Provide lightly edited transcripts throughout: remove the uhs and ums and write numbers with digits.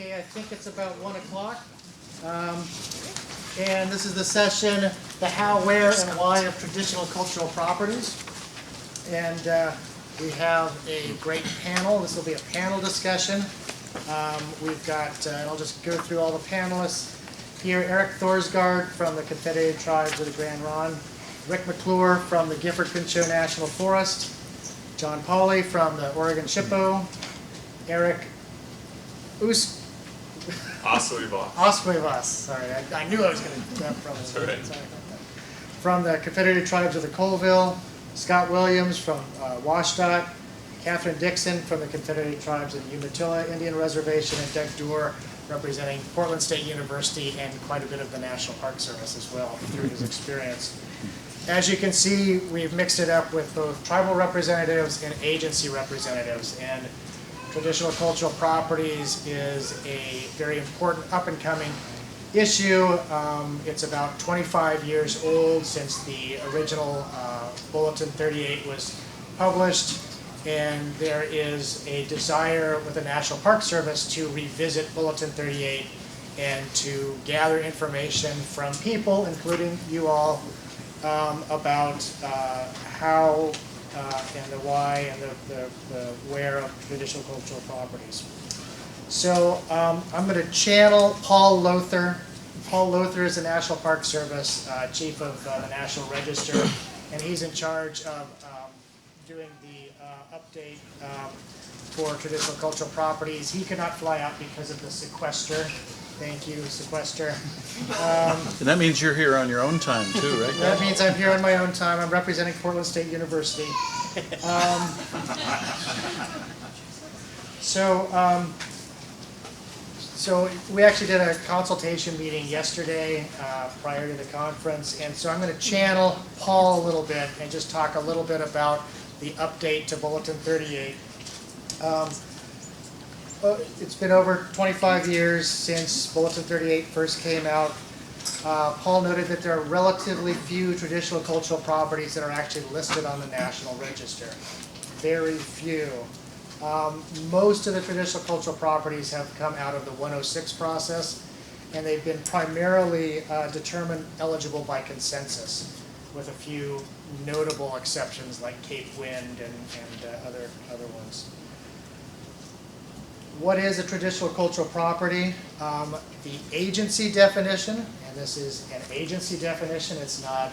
Okay, I think it's about 1 o'clock. And this is the session, the how, where, and why of traditional cultural properties. And we have a great panel. This will be a panel discussion. We've got, and I'll just go through all the panelists here. Eric Thorsgard from the Confederated Tribes of the Grand Ronde. Rick McClure from the Gifford-Pinchot National Forest. John Paulie from the Oregon SHPO. Eric Oswevas. Sorry, I knew I was going to do that from. That's all right. Sorry about that. From the Confederated Tribes of the Colville. Scott Williams from Washtenaw. Katherine Dixon from the Confederated Tribes of the Umatilla Indian Reservation, and Doug Doerr representing Portland State University and quite a bit of the National Park Service as well through his experience. As you can see, we've mixed it up with both tribal representatives and agency representatives, and traditional cultural properties is a very important up-and-coming issue. It's about 25 years old since the original Bulletin 38 was published, and there is a desire with the National Park Service to revisit Bulletin 38 and to gather information from people, including you all, about how and the why and the where of traditional cultural properties. So I'm going to channel Paul Lothar. Paul Lothar is the National Park Service Chief of the National Register, and he's in charge of doing the update for traditional cultural properties. He could not fly out because of the sequester. Thank you, sequester. And that means you're here on your own time too, right? That means I'm here on my own time. I'm representing Portland State University. So we actually did a consultation meeting yesterday prior to the conference, and so I'm going to channel Paul a little bit and just talk a little bit about the update to Bulletin 38. It's been over 25 years since Bulletin 38 first came out. Paul noted that there are relatively few traditional cultural properties that are actually listed on the National Register. Very few. Most of the traditional cultural properties have come out of the 106 process, and they've been primarily determined eligible by consensus, with a few notable exceptions like Cape Wind and other ones. What is a traditional cultural property? The agency definition, and this is an agency definition, it's not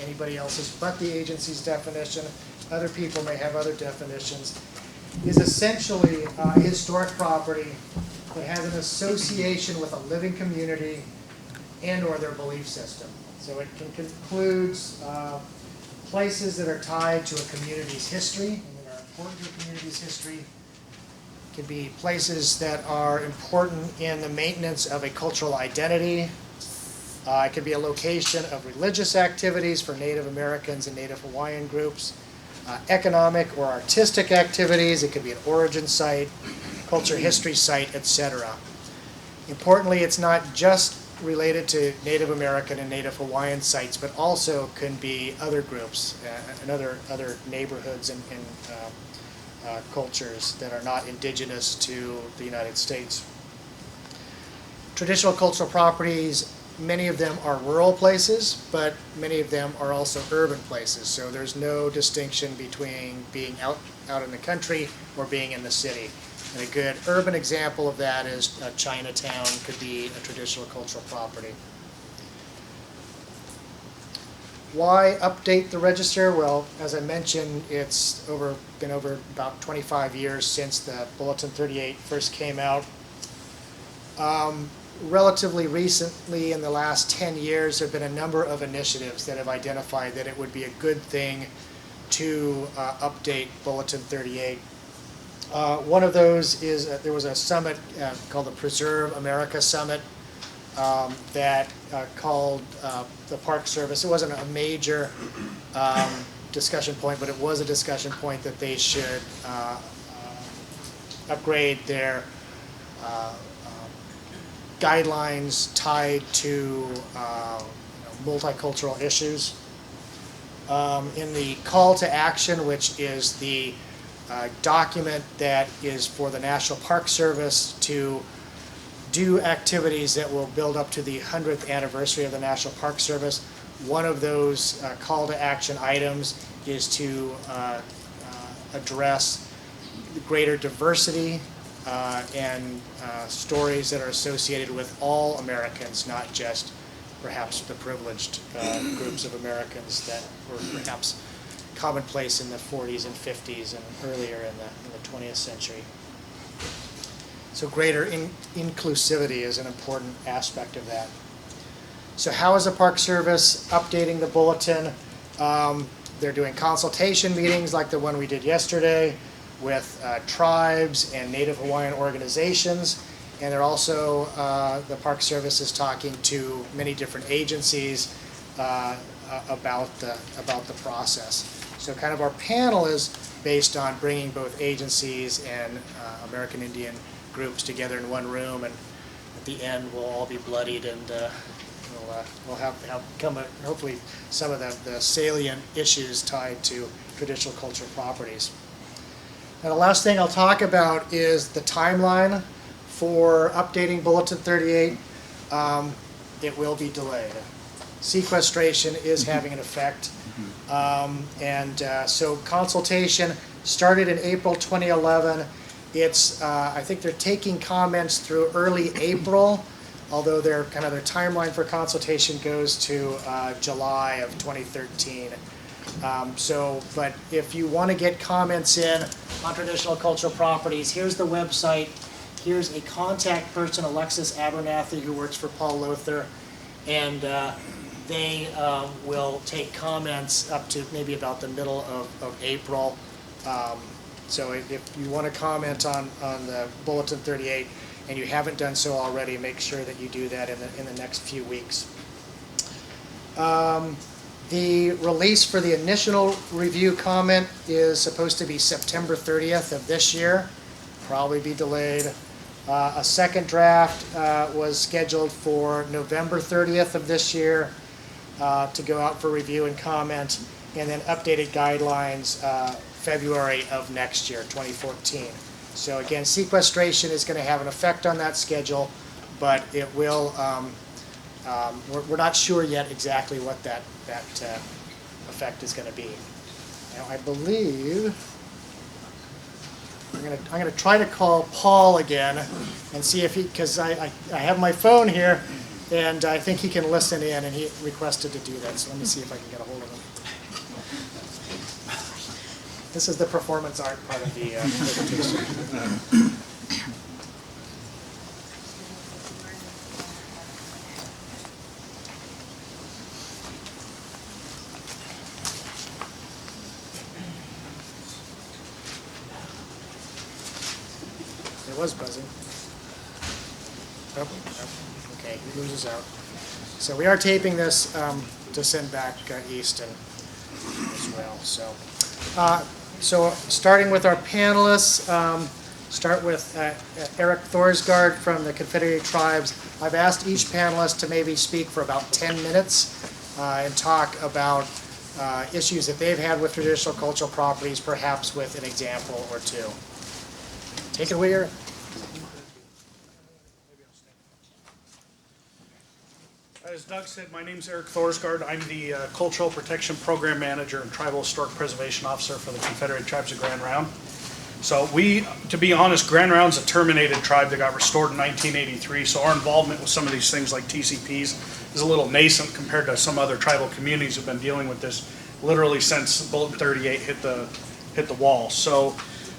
anybody else's but the agency's definition. Other people may have other definitions. Is essentially a historic property that has an association with a living community and or their belief system. So it includes places that are tied to a community's history and that are important to a community's history. It could be places that are important in the maintenance of a cultural identity. It could be a location of religious activities for Native Americans and Native Hawaiian groups. Economic or artistic activities. It could be an origin site, culture history site, etc. Importantly, it's not just related to Native American and Native Hawaiian sites, but also can be other groups and other neighborhoods and cultures that are not indigenous to the United States. Traditional cultural properties, many of them are rural places, but many of them are also urban places. So there's no distinction between being out in the country or being in the city. And a good urban example of that is Chinatown could be a traditional cultural property. Why update the register? Well, as I mentioned, it's been over about 25 years since the Bulletin 38 first came out. Relatively recently, in the last 10 years, there have been a number of initiatives that have identified that it would be a good thing to update Bulletin 38. One of those is there was a summit called the Preserve America Summit that called the Park Service. It wasn't a major discussion point, but it was a discussion point that they should upgrade their guidelines tied to multicultural issues. In the call to action, which is the document that is for the National Park Service to do activities that will build up to the 100th anniversary of the National Park Service. One of those call to action items is to address the greater diversity and stories that are associated with all Americans, not just perhaps the privileged groups of Americans that were perhaps commonplace in the 40s and 50s and earlier in the 20th century. So greater inclusivity is an important aspect of that. So how is the Park Service updating the bulletin? They're doing consultation meetings like the one we did yesterday with tribes and Native Hawaiian organizations. And they're also, the Park Service is talking to many different agencies about the process. So kind of our panel is based on bringing both agencies and American Indian groups together in one room, and at the end we'll all be bloodied, and we'll have come hopefully some of the salient issues tied to traditional cultural properties. Now the last thing I'll talk about is the timeline for updating Bulletin 38. It will be delayed. Sequestration is having an effect. So consultation started in April 2011. It's, I think they're taking comments through early April, although their timeline for consultation goes to July of 2013. But if you want to get comments in on traditional cultural properties, here's the website. Here's a contact person, Alexis Abernathy, who works for Paul Lothar, and they will take comments up to maybe about the middle of April. So if you want to comment on the Bulletin 38 and you haven't done so already, make sure that you do that in the next few weeks. The release for the initial review comment is supposed to be September 30th of this year, probably be delayed. A second draft was scheduled for November 30th of this year to go out for review and comment, and then updated guidelines February of next year, 2014. So again, sequestration is going to have an effect on that schedule, but it will, we're not sure yet exactly what that effect is going to be. Now I believe I'm going to try to call Paul again and see if he, because I have my phone here and I think he can listen in, and he requested to do that, so let me see if I can get a hold of him. This is the performance art part of the presentation. It was buzzing. Oh, okay, he loses out. So we are taping this to send back east and as well. So starting with our panelists, start with Eric Thorsgard from the Confederated Tribes. I've asked each panelist to maybe speak for about 10 minutes and talk about issues that they've had with traditional cultural properties, perhaps with an example or two. Take it away, Eric. As Doug said, my name is Eric Thorsgard. I'm the Cultural Protection Program Manager and Tribal Historic Preservation Officer for the Confederated Tribes of Grand Round. So to be honest, Grand Round's a terminated tribe that got restored in 1983, so our involvement with some of these things like TCPs is a little nascent compared to some other tribal communities who've been dealing with this literally since Bulletin 38 hit the wall. So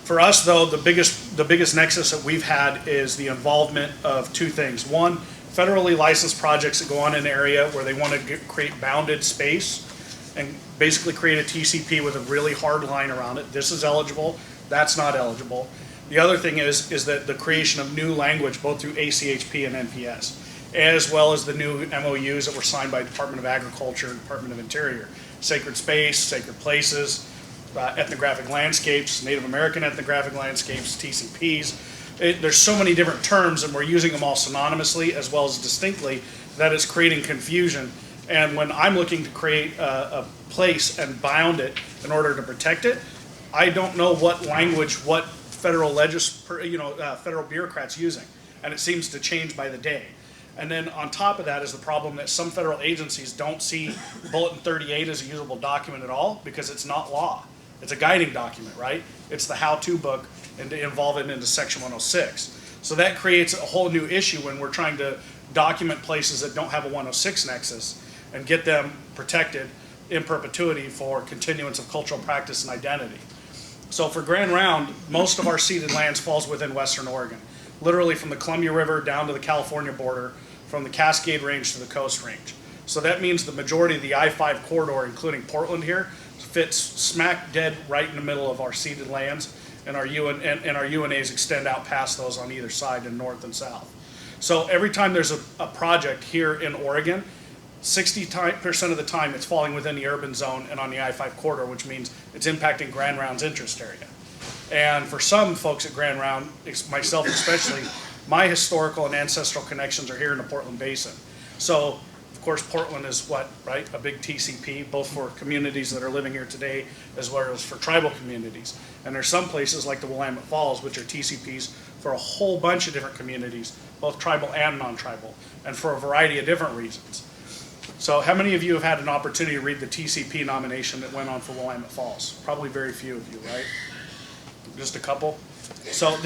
for us, though, the biggest nexus that we've had is the involvement of two things. One, federally licensed projects that go on in an area where they want to create bounded space and basically create a TCP with a really hard line around it. This is eligible, that's not eligible. The other thing is that the creation of new language both through ACHP and NPS, as well as the new MOUs that were signed by Department of Agriculture and Department of Interior. Sacred space, sacred places, ethnographic landscapes, Native American ethnographic landscapes, TCPs. There's so many different terms, and we're using them all synonymously as well as distinctly, that it's creating confusion. And when I'm looking to create a place and bound it in order to protect it, I don't know what language, what federal federal bureaucrats using. and it seems to change by the day. And then on top of that is the problem that some federal agencies don't see Bulletin 38 as a usable document at all because it's not law. It's a guiding document, right? It's the how-to book and to involve it into Section 106. So that creates a whole new issue when we're trying to document places that don't have a 106 nexus and get them protected in perpetuity for continuance of cultural practice and identity. So for Grand Round, most of our ceded lands falls within Western Oregon, literally from the Columbia River down to the California border, from the Cascade Range to the Coast Range. So that means the majority of the I-5 corridor, including Portland here, fits smack dead right in the middle of our ceded lands, and our UNAs extend out past those on either side in north and south. So every time there's a project here in Oregon, 60% of the time it's falling within the urban zone and on the I-5 corridor, which means it's impacting Grand Round's interest area. And for some folks at Grand Round, myself especially, my historical and ancestral connections are here in the Portland Basin. So, of course, Portland is what, right? A big TCP, both for communities that are living here today as well as for tribal communities. And there's some places like the Willamette Falls, which are TCPs for a whole bunch of different communities, both tribal and non-tribal, and for a variety of different reasons. So how many of you have had an opportunity to read the TCP nomination that went on for Willamette Falls? Probably very few of you, right? Just a couple? So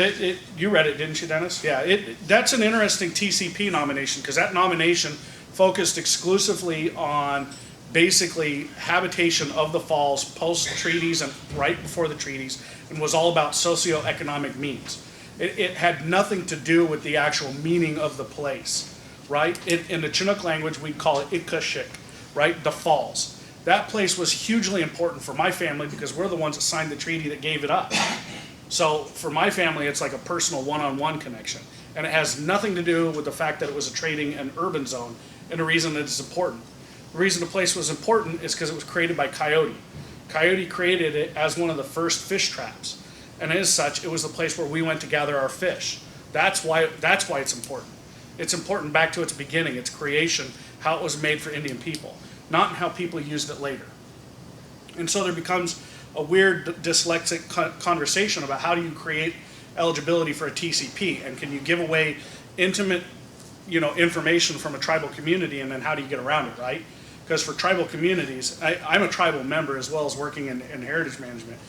you read it, didn't you, Dennis? Yeah, that's an interesting TCP nomination because that nomination focused exclusively on basically habitation of the falls post-treaties and right before the treaties, and was all about socioeconomic means. It had nothing to do with the actual meaning of the place, right? In the Chinook language, we'd call it Ikashik, right? The falls. That place was hugely important for my family because we're the ones that signed the treaty that gave it up. So for my family, it's like a personal one-on-one connection. And it has nothing to do with the fact that it was a trading and urban zone and the reason that it's important. The reason the place was important is because it was created by Coyote. Coyote created it as one of the first fish traps. And as such, it was the place where we went to gather our fish. That's why it's important. It's important back to its beginning, its creation, how it was made for Indian people, not in how people used it later. And so there becomes a weird dyslexic conversation about how do you create eligibility for a TCP, and can you give away intimate, information from a tribal community, and then how do you get around it, right? Because for tribal communities, I'm a tribal member as well as working in heritage management.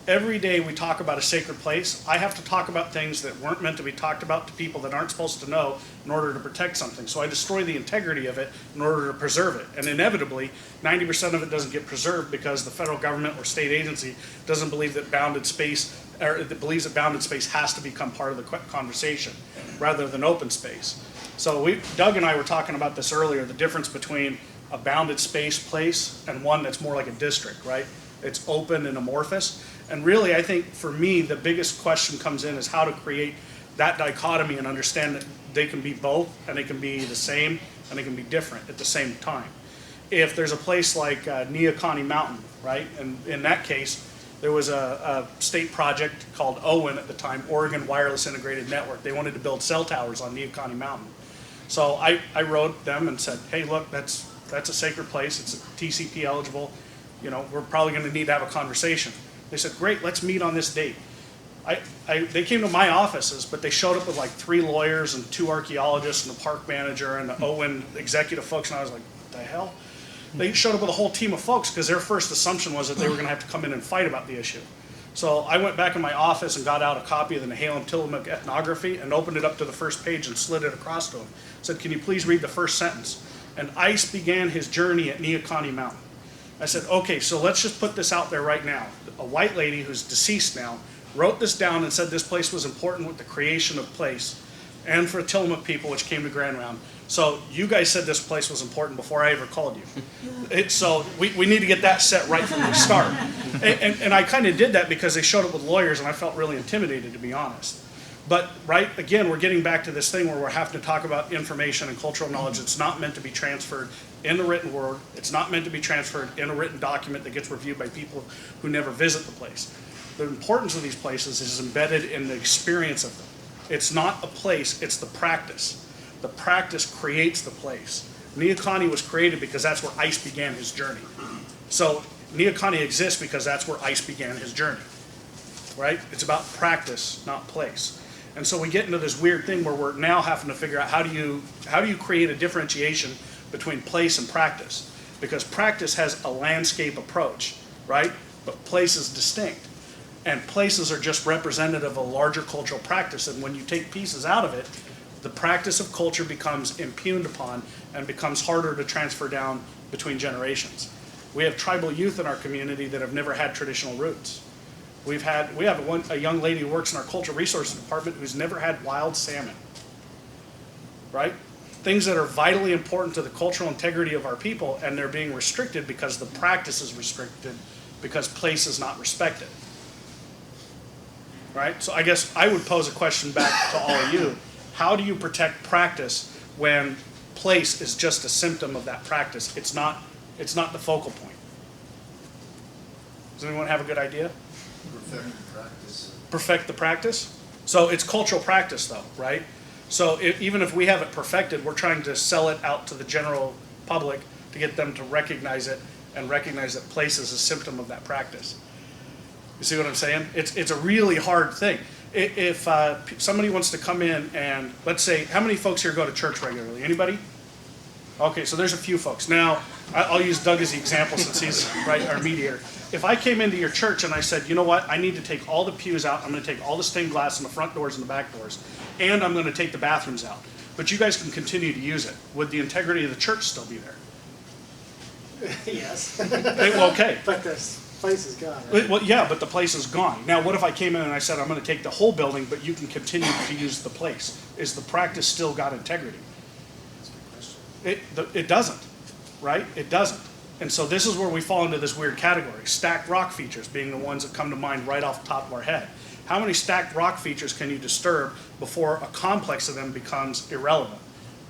Every day we talk about a sacred place, I have to talk about things that weren't meant to be talked about to people that aren't supposed to know in order to protect something. So I destroy the integrity of it in order to preserve it. And inevitably, 90% of it doesn't get preserved because the federal government or state agency doesn't believe that bounded space, or that believes that bounded space has to become part of the conversation rather than open space. So Doug and I were talking about this earlier, the difference between a bounded space place and one that's more like a district, right? It's open and amorphous. And really, I think for me, the biggest question comes in is how to create that dichotomy and understand that they can be both, and they can be the same, and they can be different at the same time. If there's a place like Neoconi Mountain, right? And in that case, there was a state project called OWIN at the time, Oregon Wireless Integrated Network. They wanted to build cell towers on Neoconi Mountain. So I wrote them and said, hey, look, that's a sacred place. It's TCP eligible. We're probably going to need to have a conversation. They said, great, let's meet on this date. They came to my offices, but they showed up with like 3 lawyers and 2 archaeologists and the park manager and the OWIN executive folks, and I was like, what the hell? They showed up with a whole team of folks because their first assumption was that they were going to have to come in and fight about the issue. So I went back in my office and got out a copy of the Nehalem-Tillamook ethnography and opened it up to the first page and slid it across to him. Said, can you please read the first sentence? And ICE began his journey at Neoconi Mountain. I said, okay, so let's just put this out there right now. A white lady who's deceased now wrote this down and said this place was important with the creation of place and for Tillamook people, which came to Grand Round. So you guys said this place was important before I ever called you. So we need to get that set right from the start. And I kind of did that because they showed up with lawyers and I felt really intimidated, to be honest. But, right, again, we're getting back to this thing where we're having to talk about information and cultural knowledge that's not meant to be transferred in the written word. It's not meant to be transferred in a written document that gets reviewed by people who never visit the place. The importance of these places is embedded in the experience of them. It's not a place, it's the practice. The practice creates the place. Neoconi was created because that's where ICE began his journey. So Neoconi exists because that's where ICE began his journey, right? It's about practice, not place. And so we get into this weird thing where we're now having to figure out how do you create a differentiation between place and practice? Because practice has a landscape approach, right? But place is distinct. And places are just representative of a larger cultural practice. And when you take pieces out of it, the practice of culture becomes impugned upon and becomes harder to transfer down between generations. We have tribal youth in our community that have never had traditional roots. We have a young lady who works in our cultural resources department who's never had wild salmon, right? Things that are vitally important to the cultural integrity of our people, and they're being restricted because the practice is restricted because place is not respected, right? So I guess I would pose a question back to all of you. How do you protect practice when place is just a symptom of that practice? It's not the focal point. Does anyone have a good idea? Perfect the practice. Perfect the practice? So it's cultural practice though, right? So even if we have it perfected, we're trying to sell it out to the general public to get them to recognize it and recognize that place is a symptom of that practice. You see what I'm saying? It's a really hard thing. If somebody wants to come in and, let's say, how many folks here go to church regularly? Anybody? Okay, so there's a few folks. Now, I'll use Doug as the example since he's right, our mediator. If I came into your church and I said, you know what, I need to take all the pews out, I'm going to take all the stained glass in the front doors and the back doors, and I'm going to take the bathrooms out, but you guys can continue to use it, would the integrity of the church still be there? Yes. Well, okay. But this place is gone, right? Well, yeah, but the place is gone. Now, what if I came in and I said, I'm going to take the whole building, but you can continue to use the place? Is the practice still got integrity? That's a good question. It doesn't, right? It doesn't. And so this is where we fall into this weird category. Stacked rock features being the ones that come to mind right off the top of our head. How many stacked rock features can you disturb before a complex of them becomes irrelevant?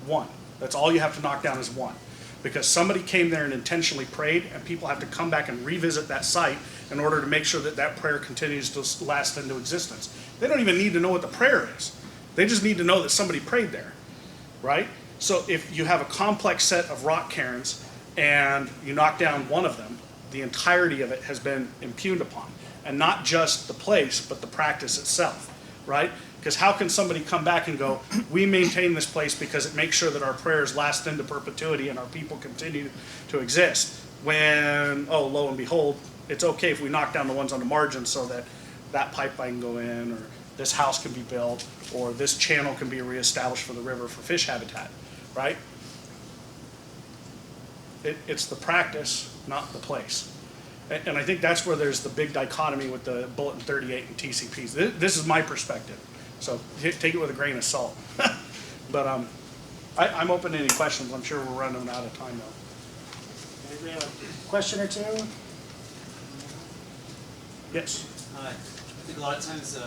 One. That's all you have to knock down is one. Because somebody came there and intentionally prayed, and people have to come back and revisit that site in order to make sure that that prayer continues to last into existence. They don't even need to know what the prayer is. They just need to know that somebody prayed there, right? So if you have a complex set of rock cairns and you knock down one of them, the entirety of it has been impugned upon. And not just the place, but the practice itself, right? Because how can somebody come back and go, we maintain this place because it makes sure that our prayers last into perpetuity and our people continue to exist, when, oh, lo and behold, it's okay if we knock down the ones on the margins so that that pipeline can go in, or this house can be built, or this channel can be reestablished for the river for fish habitat, right? It's the practice, not the place. And I think that's where there's the big dichotomy with the Bulletin 38 and TCPs. This is my perspective. So take it with a grain of salt. But I'm open to any questions. I'm sure we're running out of time though. Maybe we have a question or two? Yes. I think a lot of times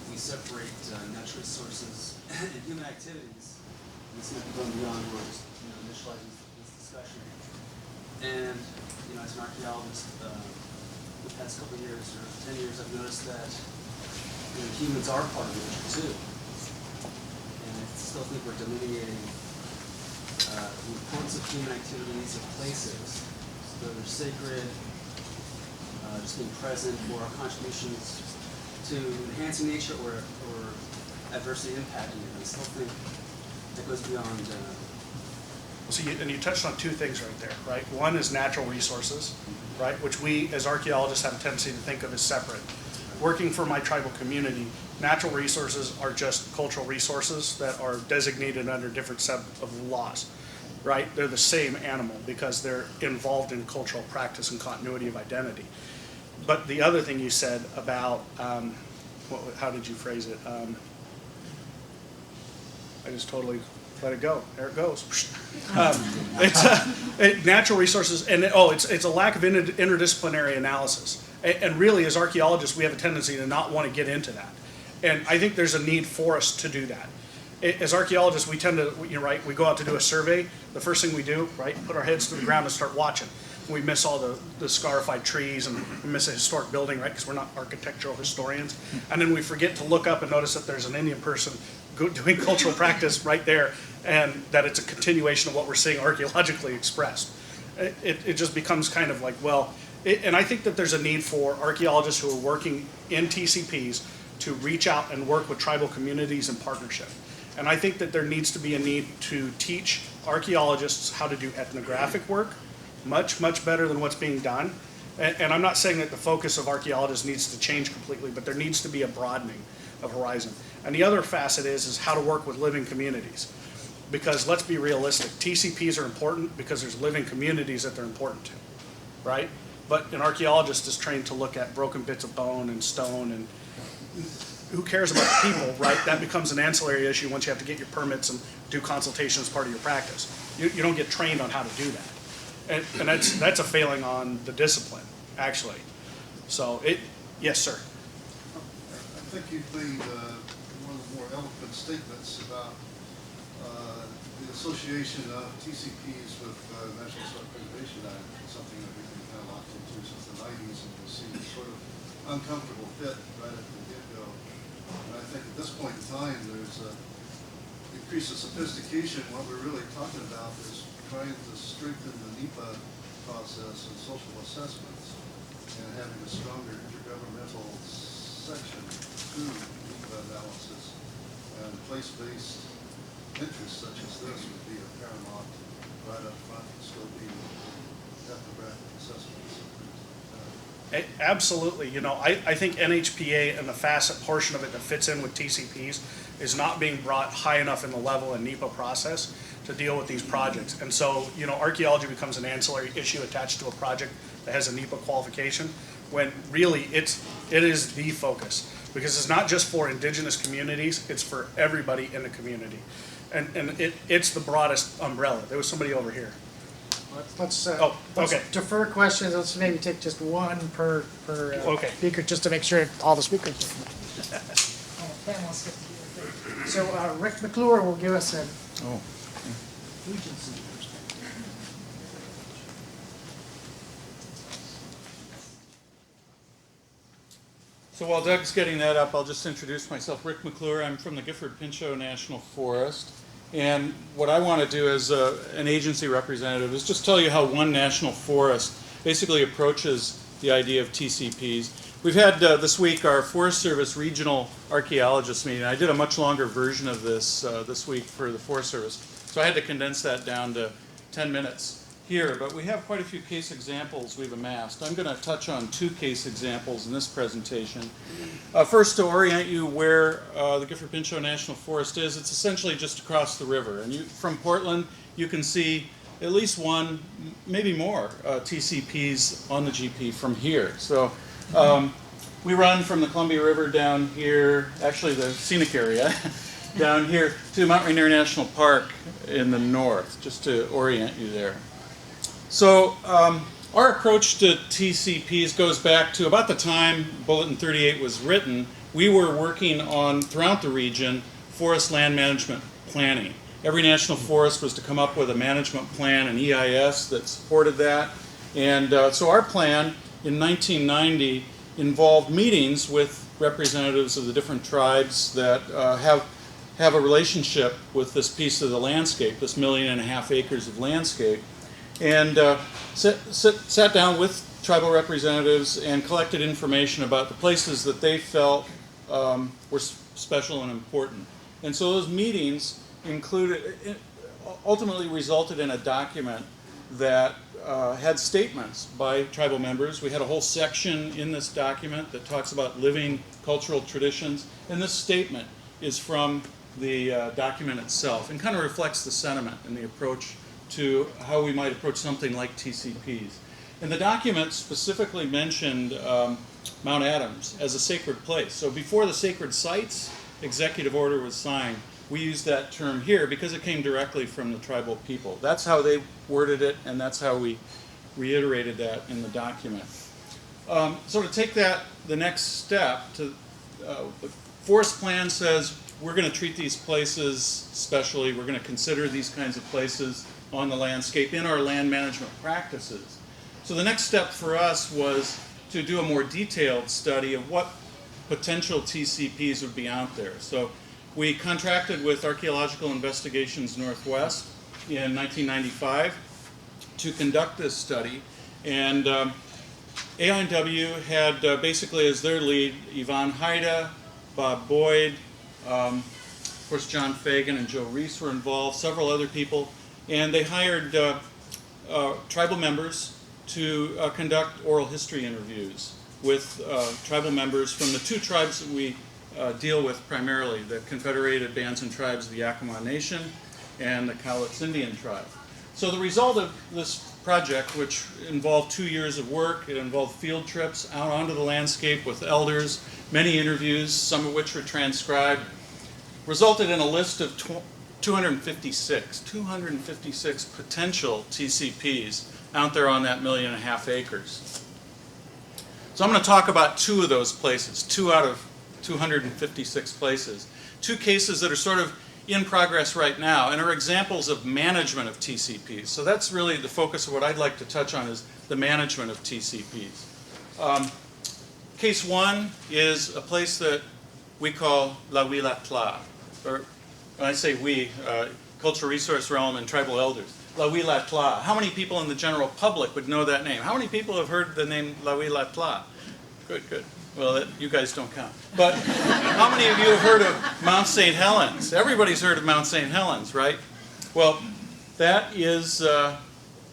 we separate natural resources and human activities. And this might be going beyond where we're just initializing this discussion. And as an archaeologist, the past couple of years or 10 years, I've noticed that humans are part of nature too. And I still think we're delineating the importance of human activities of places, whether they're sacred, just being present, or our contributions to enhancing nature or adversely impacting it. I still think that goes beyond. So you touched on two things right there, right? One is natural resources, right, which we as archaeologists have a tendency to think of as separate. Working for my tribal community, natural resources are just cultural resources that are designated under different set of laws, right? They're the same animal because they're involved in cultural practice and continuity of identity. But the other thing you said about, how did you phrase it? I just totally let it go. There it goes. It's natural resources, and it's a lack of interdisciplinary analysis. And really, as archaeologists, we have a tendency to not want to get into that. And I think there's a need for us to do that. As archaeologists, we tend to, we go out to do a survey. The first thing we do, put our heads to the ground and start watching. We miss all the scarified trees, and we miss a historic building, because we're not architectural historians. And then we forget to look up and notice that there's an Indian person doing cultural practice right there, and that it's a continuation of what we're seeing archaeologically expressed. It just becomes kind of like, and I think that there's a need for archaeologists who are working in TCPs to reach out and work with tribal communities in partnership. And I think that there needs to be a need to teach archaeologists how to do ethnographic work much, much better than what's being done. And I'm not saying that the focus of archaeologists needs to change completely, but there needs to be a broadening of horizon. And the other facet is how to work with living communities. Because let's be realistic, TCPs are important because there's living communities that they're important to, right? But an archaeologist is trained to look at broken bits of bone and stone, and who cares about the people, right? That becomes an ancillary issue once you have to get your permits and do consultation as part of your practice. You don't get trained on how to do that. And that's a failing on the discipline, actually. So yes, sir. I think you've made one of the more eloquent statements about the association of TCPs with National Historic Preservation Act, something that we've been kind of locked into since the 90s, and we'll see a sort of uncomfortable fit right at the get-go. And I think at this point in time, there's a increase of sophistication. What we're really talking about is trying to strengthen the NEPA process and social assessments, and having a stronger intergovernmental section to NEPA analysis, and place-based interests such as this would be a paramount right up front in scoping ethnographic assessments. Absolutely. You know, I think NHPA and the facet portion of it that fits in with TCPs is not being brought high enough in the level and NEPA process to deal with these projects. And so, you know, archaeology becomes an ancillary issue attached to a project that has a NEPA qualification, when really it is the focus. Because it's not just for indigenous communities, it's for everybody in the community. And it's the broadest umbrella. There was somebody over here. Let's okay. defer questions. Let's maybe take just one per Okay. speaker, just to make sure all the speakers. Panelists get to do their thing. So Rick McClure will give us an agency perspective. So while Doug's getting that up, I'll just introduce myself. Rick McClure. I'm from the Gifford-Pinchot National Forest. And what I want to do as an agency representative is just tell you how one national forest basically approaches the idea of TCPs. We've had this week our Forest Service Regional Archaeologists meeting. I did a much longer version of this this week for the Forest Service. So I had to condense that down to 10 minutes here. But we have quite a few case examples we've amassed. I'm going to touch on 2 case examples in this presentation. First, to orient you where the Gifford-Pinchot National Forest is, it's essentially just across the river. And from Portland, you can see at least one, maybe more, TCPs on the GP from here. So we run from the Columbia River down here, actually the scenic area, down here to Mount Rainier National Park in the north, just to orient you there. So our approach to TCPs goes back to about the time Bulletin 38 was written. We were working on, throughout the region, forest land management planning. Every national forest was to come up with a management plan, an EIS that supported that. And so our plan in 1990 involved meetings with representatives of the different tribes that have a relationship with this piece of the landscape, this 1.5 million acres of landscape. And sat down with tribal representatives and collected information about the places that they felt were special and important. And so those meetings ultimately resulted in a document that had statements by tribal members. We had a whole section in this document that talks about living cultural traditions. And this statement is from the document itself and kind of reflects the sentiment and the approach to how we might approach something like TCPs. And the document specifically mentioned Mount Adams as a sacred place. So before the sacred sites executive order was signed, we used that term here because it came directly from the tribal people. That's how they worded it, and that's how we reiterated that in the document. So to take that the next step, the forest plan says we're going to treat these places specially, we're going to consider these kinds of places on the landscape in our land management practices. So the next step for us was to do a more detailed study of what potential TCPs would be out there. So we contracted with Archaeological Investigations Northwest in 1995 to conduct this study. And AINW had basically as their lead Yvonne Haida, Bob Boyd, of course John Fagan and Joe Reese were involved, several other people, and they hired tribal members to conduct oral history interviews with tribal members from the two tribes that we deal with primarily, the Confederated Bands and Tribes of the Yakima Nation and the Cowlitz Indian Tribe. So the result of this project, which involved 2 years of work, it involved field trips out onto the landscape with elders, many interviews, some of which were transcribed, resulted in a list of 256 potential TCPs out there on that 1.5 million acres. So I'm going to talk about 2 of those places, 2 out of 256 places. 2 cases that are sort of in progress right now and are examples of management of TCPs. So that's really the focus of what I'd like to touch on, is the management of TCPs. Case 1 is a place that we call La Huila Tla, or when I say we, cultural resource realm and tribal elders. La Huila Tla. How many people in the general public would know that name? How many people have heard the name La Huila Tla? Good, good. Well, you guys don't count. But how many of you have heard of Mount St. Helens? Everybody's heard of Mount St. Helens, right? Well, that is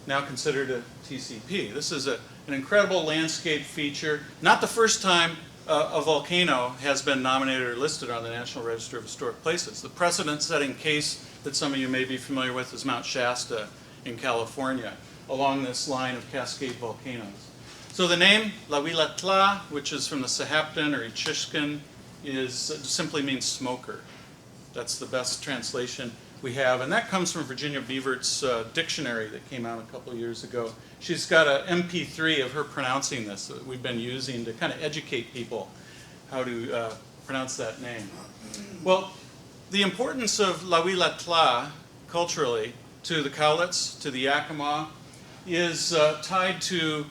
now considered a TCP. This is an incredible landscape feature. Not the first time a volcano has been nominated or listed on the National Register of Historic Places. The precedent-setting case that some of you may be familiar with is Mount Shasta in California, along this line of Cascade volcanoes. So the name La Huila Tla, which is from the Sahaptin or Ichishkin, simply means smoker. That's the best translation we have, and that comes from Virginia Beavert's dictionary that came out a couple of years ago. She's got an MP3 of her pronouncing this that we've been using to kind of educate people how to pronounce that name. Well, the importance of La Huila Tla culturally to the Cowlitz, to the Yakima, is tied to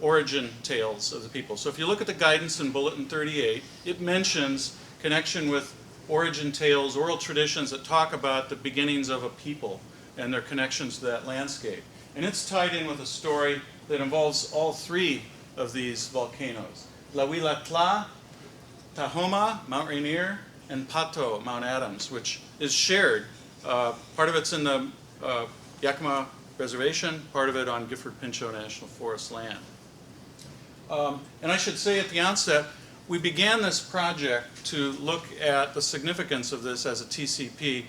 origin tales of the people. So if you look at the guidance in Bulletin 38, it mentions connection with origin tales, oral traditions that talk about the beginnings of a people and their connections to that landscape. And it's tied in with a story that involves all 3 of these volcanoes. La Huila Tla, Tahoma, Mount Rainier, and Pato, Mount Adams, which is shared. Part of it's in the Yakima Reservation, part of it on Gifford-Pinchot National Forest land. And I should say at the onset, we began this project to look at the significance of this as a TCP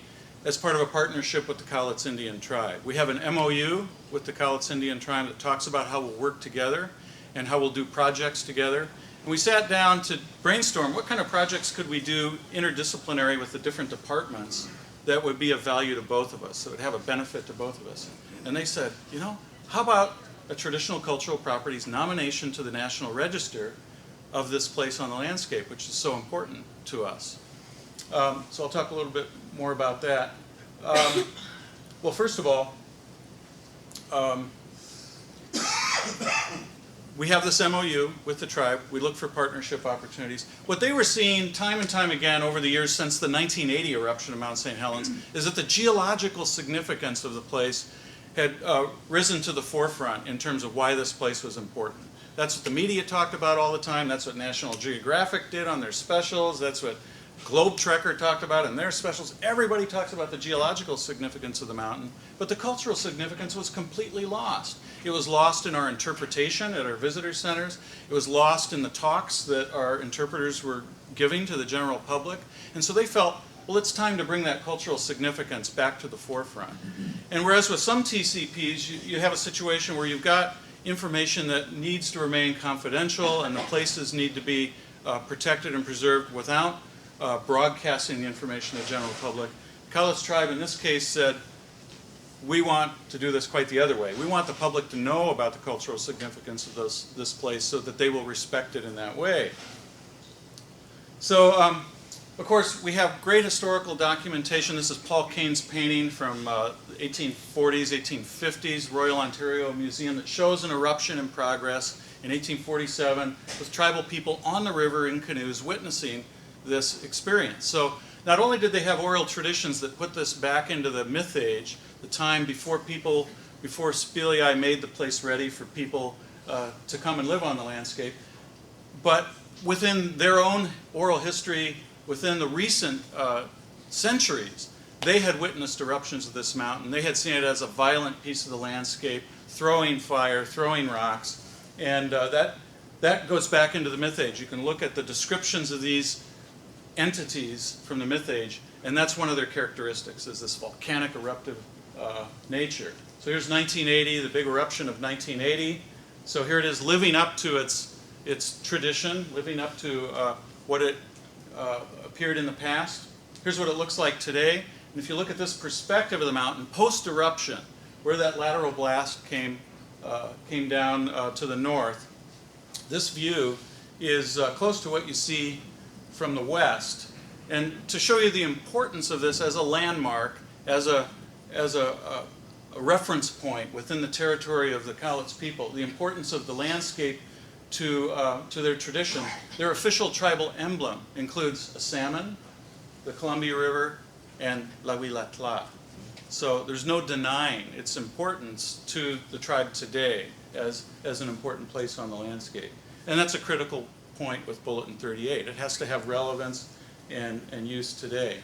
as part of a partnership with the Cowlitz Indian Tribe. We have an MOU with the Cowlitz Indian Tribe that talks about how we'll work together and how we'll do projects together. And we sat down to brainstorm what kind of projects could we do interdisciplinary with the different departments that would be of value to both of us, that would have a benefit to both of us. And they said, you know, how about a traditional cultural properties nomination to the National Register of this place on the landscape, which is so important to us. So I'll talk a little bit more about that. Well, first of all, we have this MOU with the tribe. We look for partnership opportunities. What they were seeing time and time again over the years since the 1980 eruption of Mount St. Helens is that the geological significance of the place had risen to the forefront in terms of why this place was important. That's what the media talked about all the time. That's what National Geographic did on their specials. That's what Globe Trekker talked about in their specials. Everybody talks about the geological significance of the mountain, but the cultural significance was completely lost. It was lost in our interpretation at our visitor centers. It was lost in the talks that our interpreters were giving to the general public. And so they felt, well, it's time to bring that cultural significance back to the forefront. And whereas with some TCPs, you have a situation where you've got information that needs to remain confidential and the places need to be protected and preserved without broadcasting the information to the general public. The Cowlitz tribe in this case said, we want to do this quite the other way. We want the public to know about the cultural significance of this place so that they will respect it in that way. So, of course, we have great historical documentation. This is Paul Kane's painting from 1840s, 1850s, Royal Ontario Museum that shows an eruption in progress in 1847 with tribal people on the river in canoes witnessing this experience. So not only did they have oral traditions that put this back into the myth age, the time before Speleai made the place ready for people to come and live on the landscape, but within their own oral history, within the recent centuries, they had witnessed eruptions of this mountain. They had seen it as a violent piece of the landscape, throwing fire, throwing rocks, and that goes back into the Myth Age. You can look at the descriptions of these entities from the Myth Age, and that's one of their characteristics, is this volcanic eruptive nature. So here's 1980, the big eruption of 1980. So here it is living up to its tradition, living up to what it appeared in the past. Here's what it looks like today. And if you look at this perspective of the mountain, post-eruption, where that lateral blast came down to the north, this view is close to what you see from the west. And to show you the importance of this as a landmark, as a reference point within the territory of the Cowlitz people, the importance of the landscape to their tradition, their official tribal emblem includes a salmon, the Columbia River, and La Huilatla. So there's no denying its importance to the tribe today as an important place on the landscape. And that's a critical point with Bulletin 38. It has to have relevance and use today.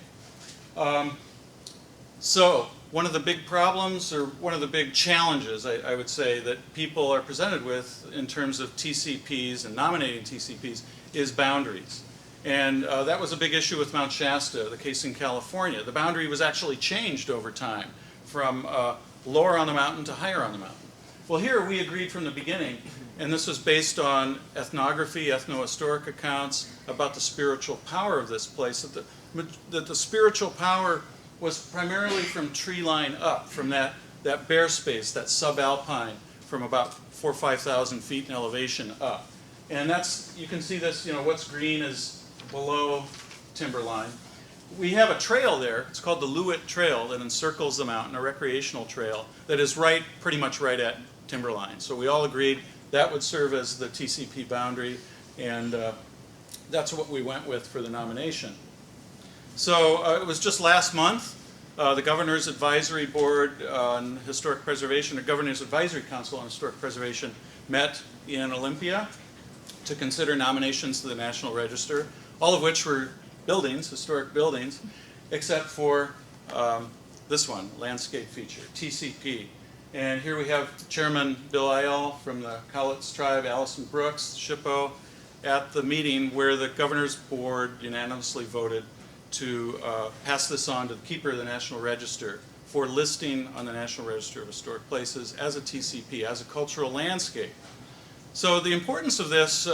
So one of the big problems, or one of the big challenges, I would say, that people are presented with in terms of TCPs and nominating TCPs is boundaries. And that was a big issue with Mount Shasta, the case in California. The boundary was actually changed over time from lower on the mountain to higher on the mountain. Well, here we agreed from the beginning, and this was based on ethnography, ethnohistoric accounts about the spiritual power of this place, that the spiritual power was primarily from tree line up, from that bare space, that subalpine, from about 4,000 or 5,000 feet in elevation up. And that's, you can see this, what's green is below timberline. We have a trail there, it's called the Lewitt Trail, that encircles the mountain, a recreational trail, that is pretty much right at timberline. So we all agreed that would serve as the TCP boundary, and that's what we went with for the nomination. So it was just last month, the Governor's Advisory Board on Historic Preservation, or Governor's Advisory Council on Historic Preservation, met in Olympia to consider nominations to the National Register, all of which were buildings, historic buildings, except for this one, landscape feature, TCP. And here we have Chairman Bill Ayal from the Cowlitz tribe, Allison Brooks, SHPO, at the meeting where the Governor's Board unanimously voted to pass this on to the keeper of the National Register for listing on the National Register of Historic Places as a TCP, as a cultural landscape. So the importance of this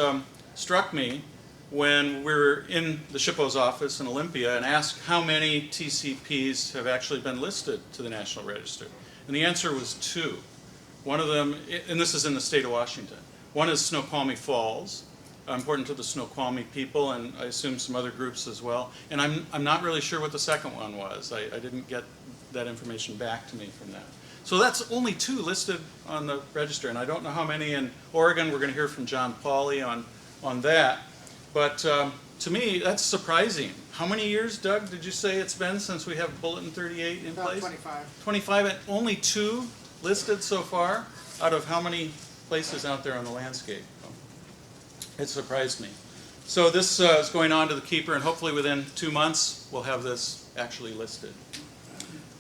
struck me when we were in the SHPO's office in Olympia and asked how many TCPs have actually been listed to the National Register. And the answer was 2. One of them, and this is in the state of Washington, one is Snoqualmie Falls, important to the Snoqualmie people, and I assume some other groups as well. And I'm not really sure what the second one was. I didn't get that information back to me from that. So that's only 2 listed on the register, and I don't know how many in Oregon. We're going to hear from John Paulie on that. But to me, that's surprising. How many years, Doug, did you say it's been since we have Bulletin 38 in place? 25. 25, and only 2 listed so far out of how many places out there on the landscape? It surprised me. So this is going on to the keeper, and hopefully within 2 months we'll have this actually listed.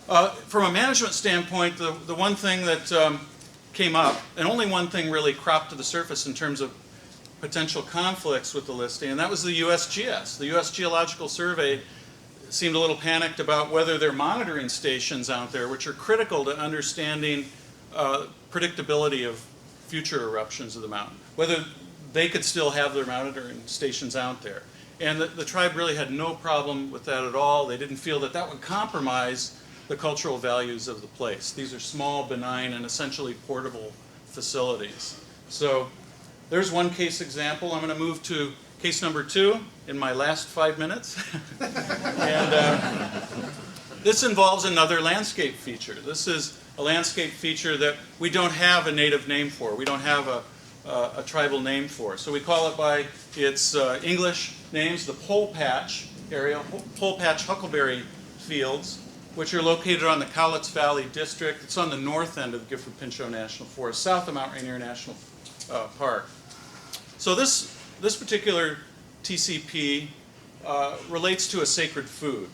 From a management standpoint, the one thing that came up, and only one thing really cropped to the surface in terms of potential conflicts with the listing, and that was the USGS. The U.S. Geological Survey seemed a little panicked about whether their monitoring stations out there, which are critical to understanding predictability of future eruptions of the mountain, whether they could still have their monitoring stations out there. And the tribe really had no problem with that at all. They didn't feel that that would compromise the cultural values of the place. These are small, benign, and essentially portable facilities. So there's one case example. I'm going to move to case number 2 in my last 5 minutes. And this involves another landscape feature. This is a landscape feature that we don't have a native name for. We don't have a tribal name for. So we call it by its English names, the Pole Patch area, Pole Patch Huckleberry Fields, which are located on the Cowlitz Valley District. It's on the north end of the Gifford-Pinchot National Forest, south of Mount Rainier National Park. So this particular TCP relates to a sacred food.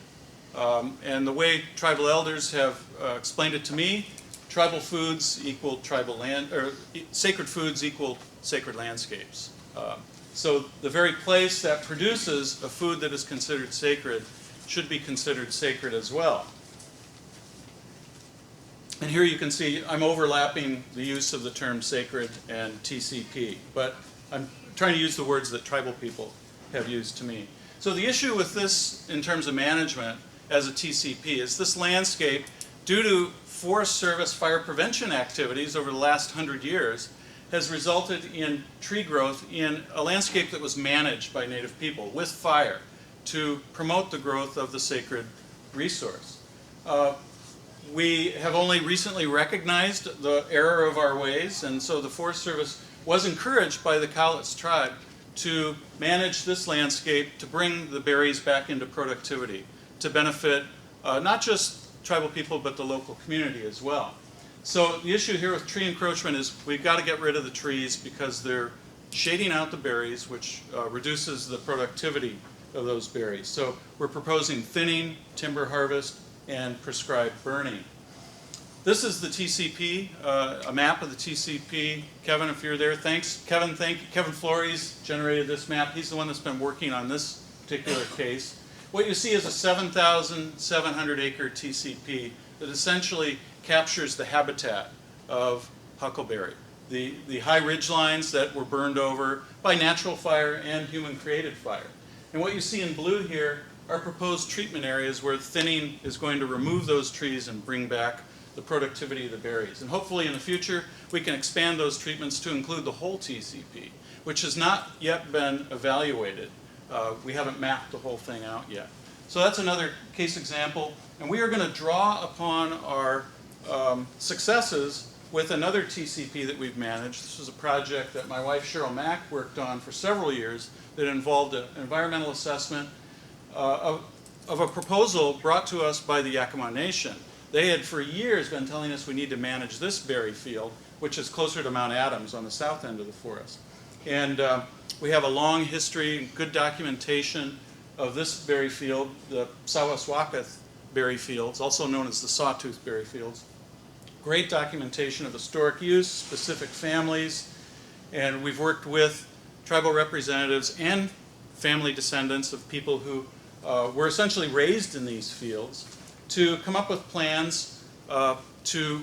And the way tribal elders have explained it to me, tribal foods equal tribal land, or sacred foods equal sacred landscapes. So the very place that produces a food that is considered sacred should be considered sacred as well. And here you can see I'm overlapping the use of the term sacred and TCP, but I'm trying to use the words that tribal people have used to me. So the issue with this in terms of management as a TCP is this landscape, due to Forest Service fire prevention activities over the last 100 years, has resulted in tree growth in a landscape that was managed by Native people with fire to promote the growth of the sacred resource. We have only recently recognized the error of our ways, and so the Forest Service was encouraged by the Cowlitz tribe to manage this landscape to bring the berries back into productivity, to benefit not just tribal people but the local community as well. So the issue here with tree encroachment is we've got to get rid of the trees because they're shading out the berries, which reduces the productivity of those berries. So we're proposing thinning, timber harvest, and prescribed burning. This is the TCP, a map of the TCP. Kevin, if you're there, thanks. Kevin, thank you. Kevin Flores generated this map. He's the one that's been working on this particular case. What you see is a 7,700 acre TCP that essentially captures the habitat of huckleberry. The high ridge lines that were burned over by natural fire and human created fire. And what you see in blue here are proposed treatment areas where thinning is going to remove those trees and bring back the productivity of the berries. And hopefully in the future we can expand those treatments to include the whole TCP, which has not yet been evaluated. We haven't mapped the whole thing out yet. So that's another case example. And we are going to draw upon our successes with another TCP that we've managed. This was a project that my wife Cheryl Mack worked on for several years that involved an environmental assessment of a proposal brought to us by the Yakama Nation. They had for years been telling us we need to manage this berry field, which is closer to Mount Adams on the south end of the forest. And we have a long history, good documentation of this berry field, the Sawaswakath berry fields, also known as the sawtooth berry fields. Great documentation of historic use, specific families, and we've worked with tribal representatives and family descendants of people who were essentially raised in these fields to come up with plans to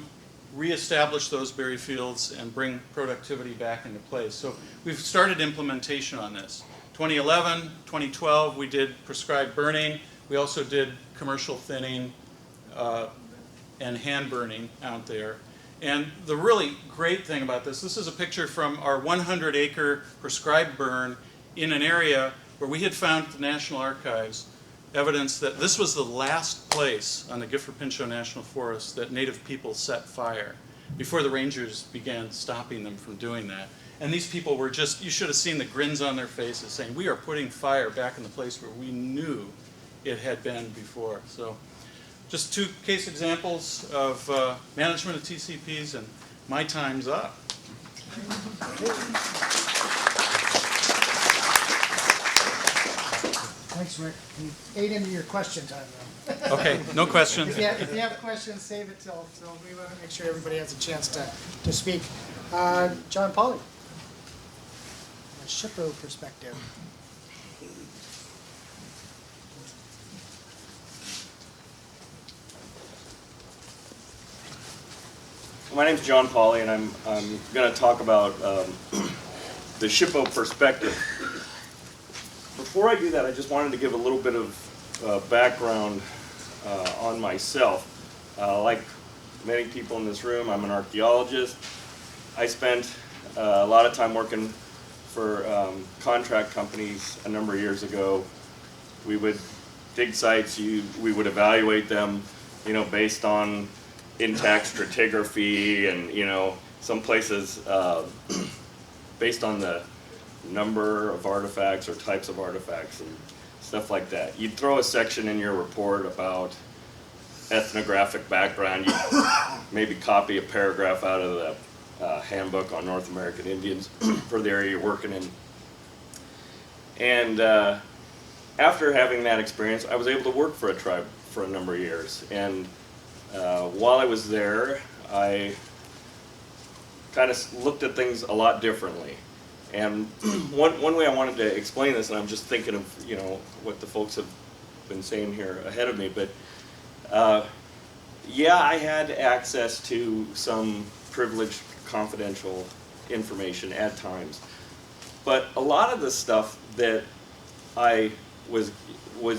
reestablish those berry fields and bring productivity back into place. So we've started implementation on this. 2011, 2012, we did prescribed burning. We also did commercial thinning and hand burning out there. And the really great thing about this is a picture from our 100-acre prescribed burn in an area where we had found at the National Archives evidence that this was the last place on the Gifford-Pinchot National Forest that Native people set fire before the rangers began stopping them from doing that. And these people were just, you should have seen the grins on their faces saying, we are putting fire back in the place where we knew it had been before. So just two case examples of management of TCPs, and my time's up. Thanks, Rick. You ate into your question time, though. Okay, no questions. If you have questions, save it till we want to make sure everybody has a chance to speak. John Paulie, a SHPO perspective. My name's John Paulie, and I'm going to talk about the SHPO perspective. Before I do that, I just wanted to give a little bit of background on myself. Like many people in this room, I'm an archaeologist. I spent a lot of time working for contract companies a number of years ago. We would dig sites, we would evaluate them, based on intact stratigraphy, and some places based on the number of artifacts or types of artifacts and stuff like that. You'd throw a section in your report about ethnographic background. You'd maybe copy a paragraph out of the handbook on North American Indians for the area you're working in. And after having that experience, I was able to work for a tribe for a number of years. And while I was there, I kind of looked at things a lot differently. And one way I wanted to explain this, and I'm just thinking of, you know, what the folks have been saying here ahead of me, but yeah, I had access to some privileged, confidential information at times. But a lot of the stuff that I was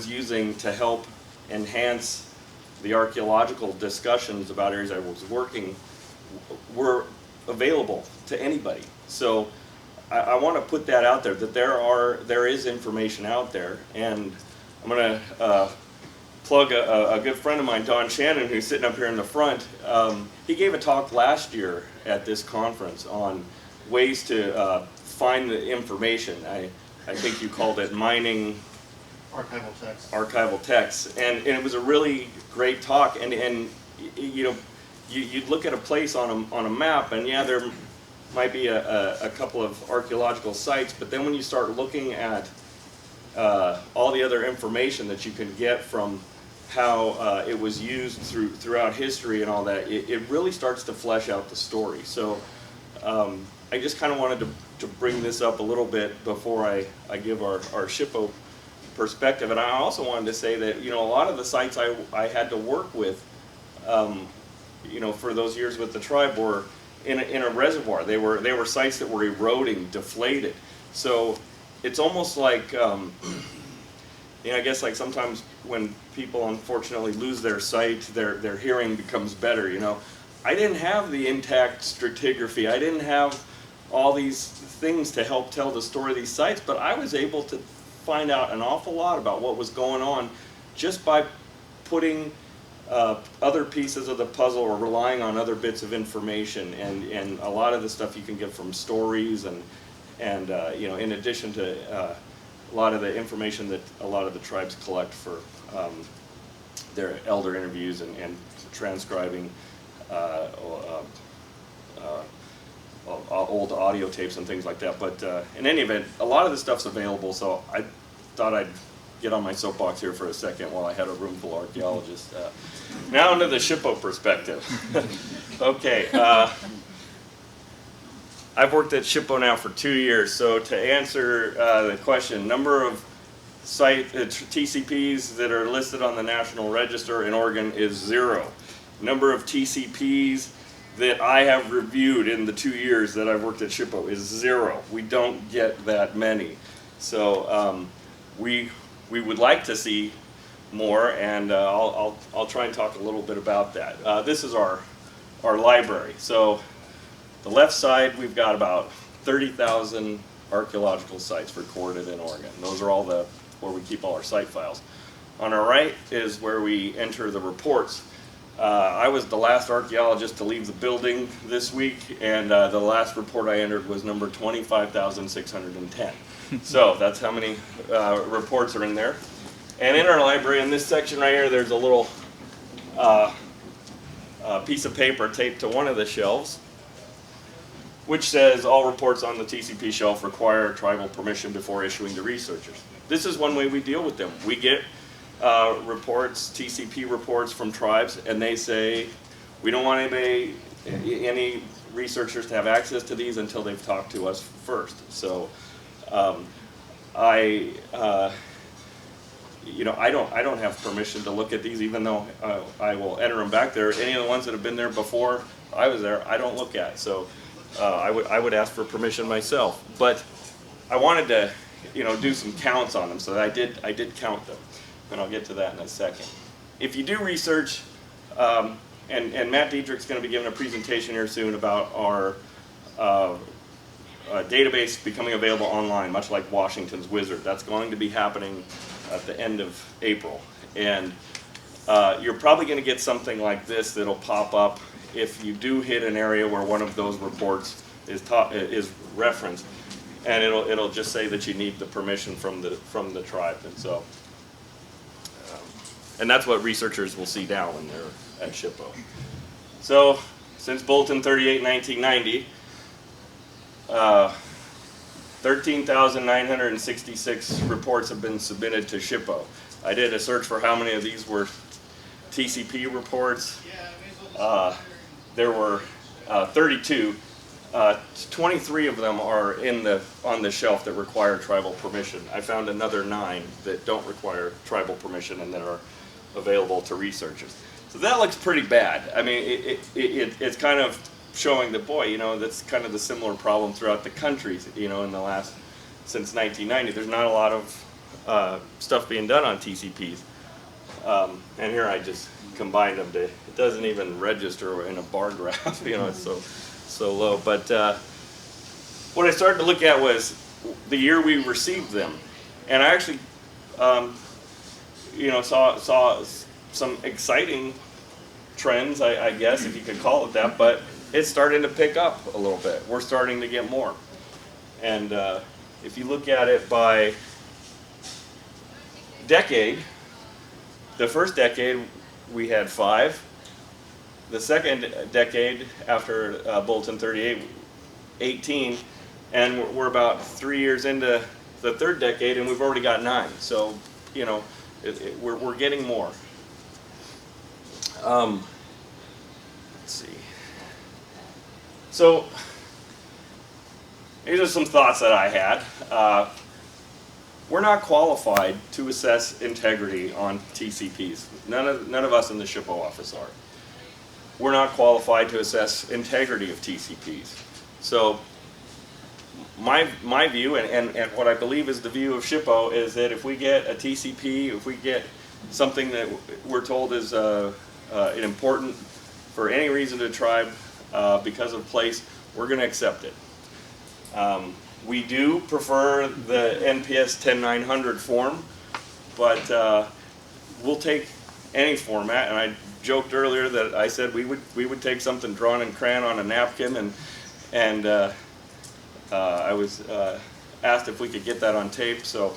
using to help enhance the archaeological discussions about areas I was working were available to anybody. So I want to put that out there, that there is information out there. And I'm going to plug a good friend of mine, Don Shannon, who's sitting up here in the front. He gave a talk last year at this conference on ways to find the information. I think you called it mining archival texts, and it was a really great talk. And you know, you'd look at a place on a map, and yeah, there might be a couple of archaeological sites, but then when you start looking at all the other information that you can get from how it was used throughout history and all that, it really starts to flesh out the story. So I just kind of wanted to bring this up a little bit before I give our SHPO perspective. And I also wanted to say that, you know, a lot of the sites I had to work with, you know, for those years with the tribe were in a reservoir. They were sites that were eroding, deflated. So it's almost like, you know, I guess like sometimes when people unfortunately lose their sight, their hearing becomes better, you know. I didn't have the intact stratigraphy. I didn't have all these things to help tell the story of these sites, but I was able to find out an awful lot about what was going on just by putting other pieces of the puzzle or relying on other bits of information, and a lot of the stuff you can get from stories and you know, in addition to a lot of the information that a lot of the tribes collect for their elder interviews and transcribing old audio tapes and things like that. But in any event, a lot of the stuff's available, so I thought I'd get on my soapbox here for a second while I had a room full of archaeologists. Now into the SHPO perspective. Okay, I've worked at SHPO now for 2 years, so to answer the question, number of TCPs that are listed on the National Register in Oregon is 0. Number of TCPs that I have reviewed in the 2 years that I've worked at SHPO is 0. We don't get that many. So we would like to see more, and I'll try and talk a little bit about that. This is our library. So the left side, we've got about 30,000 archaeological sites recorded in Oregon. Those are all where we keep all our site files. On our right is where we enter the reports. I was the last archaeologist to leave the building this week, and the last report I entered was number 25,610. So that's how many reports are in there. And in our library, in this section right here, there's a little piece of paper taped to one of the shelves, which says all reports on the TCP shelf require tribal permission before issuing to researchers. This is one way we deal with them. We get reports, TCP reports from tribes, and they say, we don't want any researchers to have access to these until they've talked to us first. So you know, I don't have permission to look at these, even though I will enter them back there. Any of the ones that have been there before I was there, I don't look at. So I would ask for permission myself. But I wanted to, you know, do some counts on them, so I did count them, and I'll get to that in a second. If you do research, and Matt Diedrich's going to be giving a presentation here soon about our database becoming available online, much like Washington's Wizard. That's going to be happening at the end of April, and you're probably going to get something like this that'll pop up if you do hit an area where one of those reports is referenced, and it'll just say that you need the permission from the tribe, and so and that's what researchers will see now when they're at SHPO. So since Bulletin 38, 1990, 13,966 reports have been submitted to SHPO. I did a search for how many of these were TCP reports. There were 32. 23 of them are on the shelf that require tribal permission. I found another 9 that don't require tribal permission and that are available to researchers. So that looks pretty bad. I mean, it's kind of showing that, boy, you know, that's kind of the similar problem throughout the country, you know, since 1990. There's not a lot of stuff being done on TCPs. And here I just combined them it doesn't even register in a bar graph, you know, it's so low. But what I started to look at was the year we received them. And I actually, you know, saw some exciting trends, I guess, if you could call it that, but it's starting to pick up a little bit. We're starting to get more. And if you look at it by decade, the first decade we had 5. The second decade after Bulletin 38, 18, and we're about 3 years into the third decade and we've already got 9. So, you know, we're getting more. Let's see. So, these are some thoughts that I had. We're not qualified to assess integrity on TCPs. None of us in the SHPO office are. We're not qualified to assess integrity of TCPs. So, my view, and what I believe is the view of SHPO, is that if we get a TCP, if we get something that we're told is important for any reason to the tribe because of place, we're going to accept it. We do prefer the NPS 10900 form, but we'll take any format. And I joked earlier that I said we would take something drawn in crayon on a napkin, and I was asked if we could get that on tape. So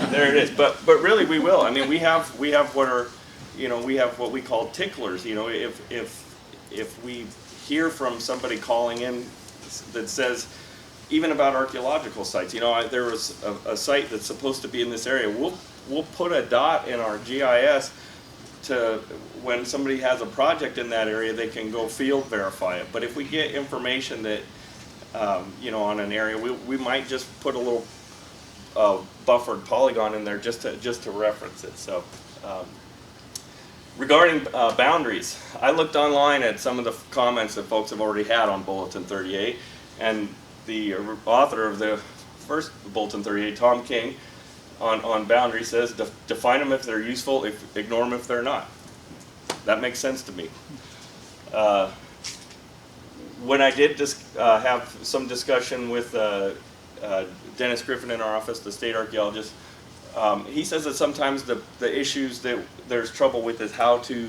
there it is. But really, we will. I mean, we have what are, you know, we have what we call ticklers. You know, if we hear from somebody calling in that says, even about archaeological sites, you know, there was a site that's supposed to be in this area, we'll put a dot in our GIS to, when somebody has a project in that area, they can go field verify it. But if we get information that, you know, on an area, we might just put a little buffered polygon in there just to reference it. So. Regarding boundaries, I looked online at some of the comments that folks have already had on Bulletin 38, and the author of the first Bulletin 38, Tom King, on boundaries says, define them if they're useful, ignore them if they're not. That makes sense to me. When I did have some discussion with Dennis Griffin in our office, the state archaeologist, he says that sometimes the issues that there's trouble with is how to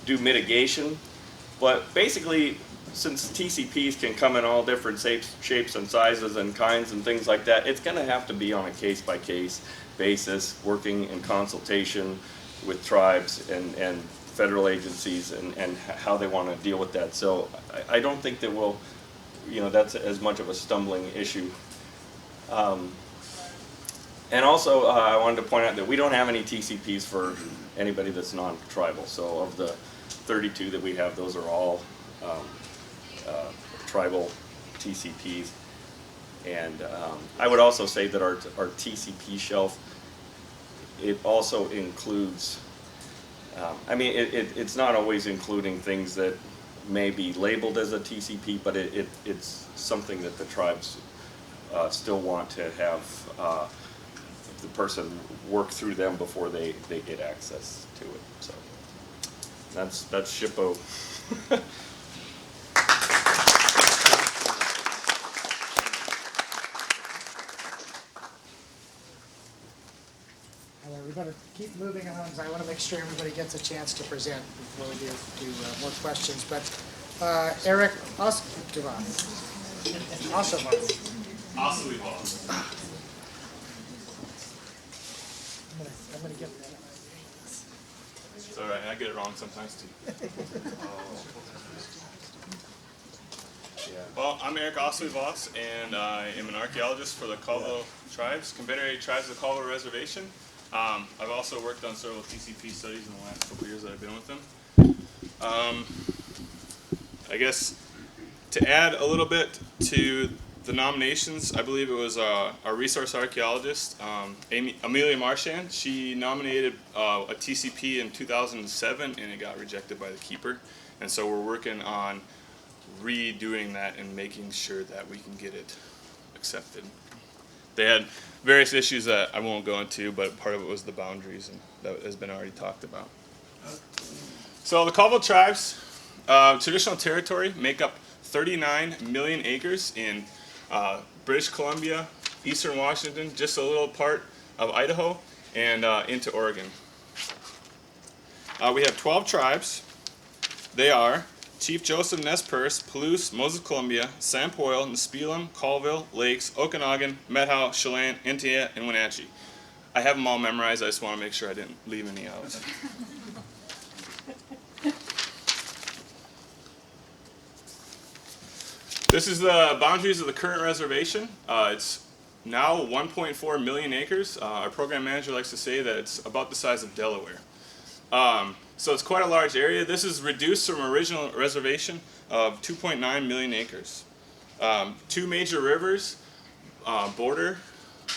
do mitigation. But basically, since TCPs can come in all different shapes and sizes and kinds and things like that, it's going to have to be on a case-by-case basis, working in consultation with tribes and federal agencies and how they want to deal with that. So I don't think that we'll, you know, that's as much of a stumbling issue. And also, I wanted to point out that we don't have any TCPs for anybody that's non-tribal. So of the 32 that we have, those are all tribal TCPs. And I would also say that our TCP shelf, it also includes, I mean, it's not always including things that may be labeled as a TCP, but it's something that the tribes still want to have the person work through them before they get access to it. So that's SHPO. We're going to keep moving on because I want to make sure everybody gets a chance to present before we do more questions. But Eric Osgivon. Awesome. I'm going to get that. It's all right. I get it wrong sometimes too. Well, I'm Eric Osley-Voss, and I am an archaeologist for the Colville Tribes, Confederated Tribes of the Colville Reservation. I've also worked on several TCP studies in the last couple years that I've been with them. I guess to add a little bit to the nominations, I believe it was our resource archaeologist, Amelia Marchand. She nominated a TCP in 2007, and it got rejected by the keeper. And so we're working on redoing that and making sure that we can get it accepted. They had various issues that I won't go into, but part of it was the boundaries, and that has been already talked about. So the Colville Tribes, traditional territory, make up 39 million acres in British Columbia, eastern Washington, just a little part of Idaho, and into Oregon. We have 12 tribes. They are Chief Joseph Nez Perce, Palouse, Moses Columbia, Sampoil, Nispelem, Colville, Lakes, Okanagan, Methow, Chelan, Intia, and Wenatchee. I have them all memorized. I just want to make sure I didn't leave any out. This is the boundaries of the current reservation. It's now 1.4 million acres. Our program manager likes to say that it's about the size of Delaware. So it's quite a large area. This is reduced from original reservation of 2.9 million acres. Two major rivers border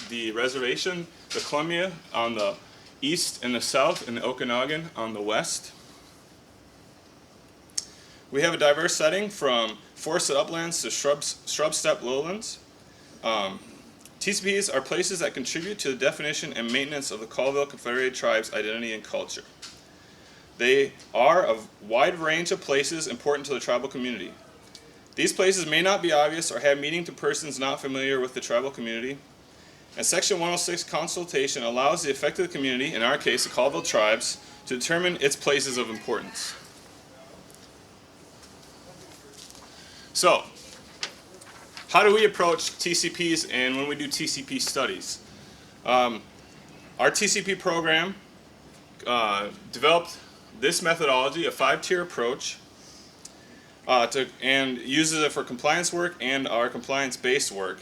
the reservation, the Columbia on the east and the south, and the Okanagan on the west. We have a diverse setting from forested uplands to shrub steppe lowlands. TCPs are places that contribute to the definition and maintenance of the Colville Confederated Tribes' identity and culture. They are a wide range of places important to the tribal community. These places may not be obvious or have meaning to persons not familiar with the tribal community, and Section 106 consultation allows the affected community, in our case the Colville Tribes, to determine its places of importance. So, how do we approach TCPs and when we do TCP studies? Our TCP program developed this methodology, a 5-tier approach, and uses it for compliance work and our compliance-based work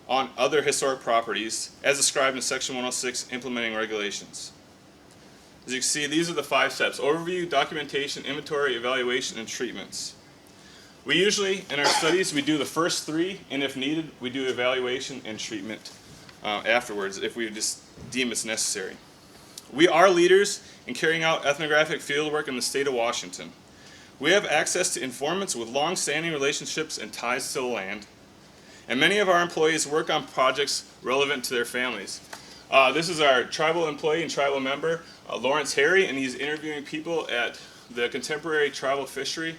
on other historic properties as described in Section 106 implementing regulations. As you can see, these are the 5 steps: overview, documentation, inventory, evaluation, and treatments. We usually, in our studies, we do the first 3, and if needed, we do evaluation and treatment afterwards if we just deem it's necessary. We are leaders in carrying out ethnographic fieldwork in the state of Washington. We have access to informants with long-standing relationships and ties to the land, and many of our employees work on projects relevant to their families. This is our tribal employee and tribal member, Lawrence Harry, and he's interviewing people at the contemporary tribal fishery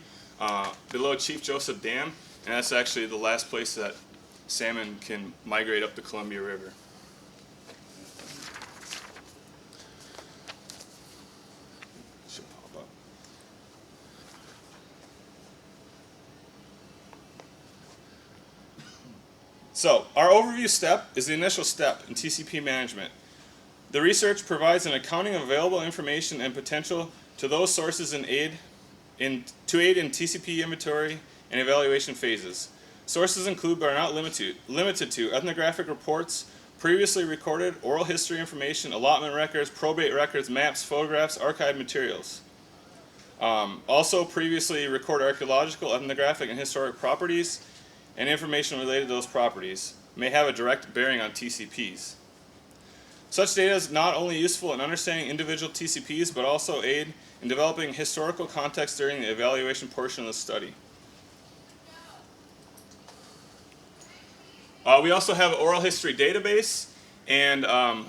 below Chief Joseph Dam, and that's actually the last place that salmon can migrate up the Columbia River. Should pop up. So, our overview step is the initial step in TCP management. The research provides an accounting of available information and potential to those sources to aid in TCP inventory and evaluation phases. Sources include but are not limited to ethnographic reports, previously recorded oral history information, allotment records, probate records, maps, photographs, archived materials. Also previously recorded archaeological, ethnographic, and historic properties and information related to those properties may have a direct bearing on TCPs. Such data is not only useful in understanding individual TCPs, but also aid in developing historical context during the evaluation portion of the study. We also have an oral history database and a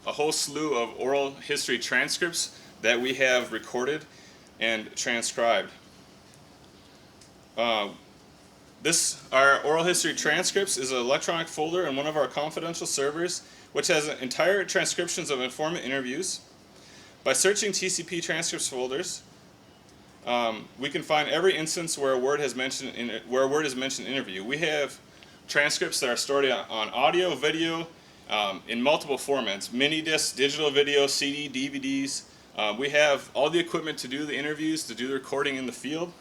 whole slew of oral history transcripts that we have recorded and transcribed. Our oral history transcripts is an electronic folder in one of our confidential servers, which has entire transcriptions of informant interviews. By searching TCP transcripts folders, we can find every instance where a word is mentioned in interview. We have transcripts that are stored on audio, video, in multiple formats: mini discs, digital video, CD, DVDs. We have all the equipment to do the interviews, to do the recording in the field.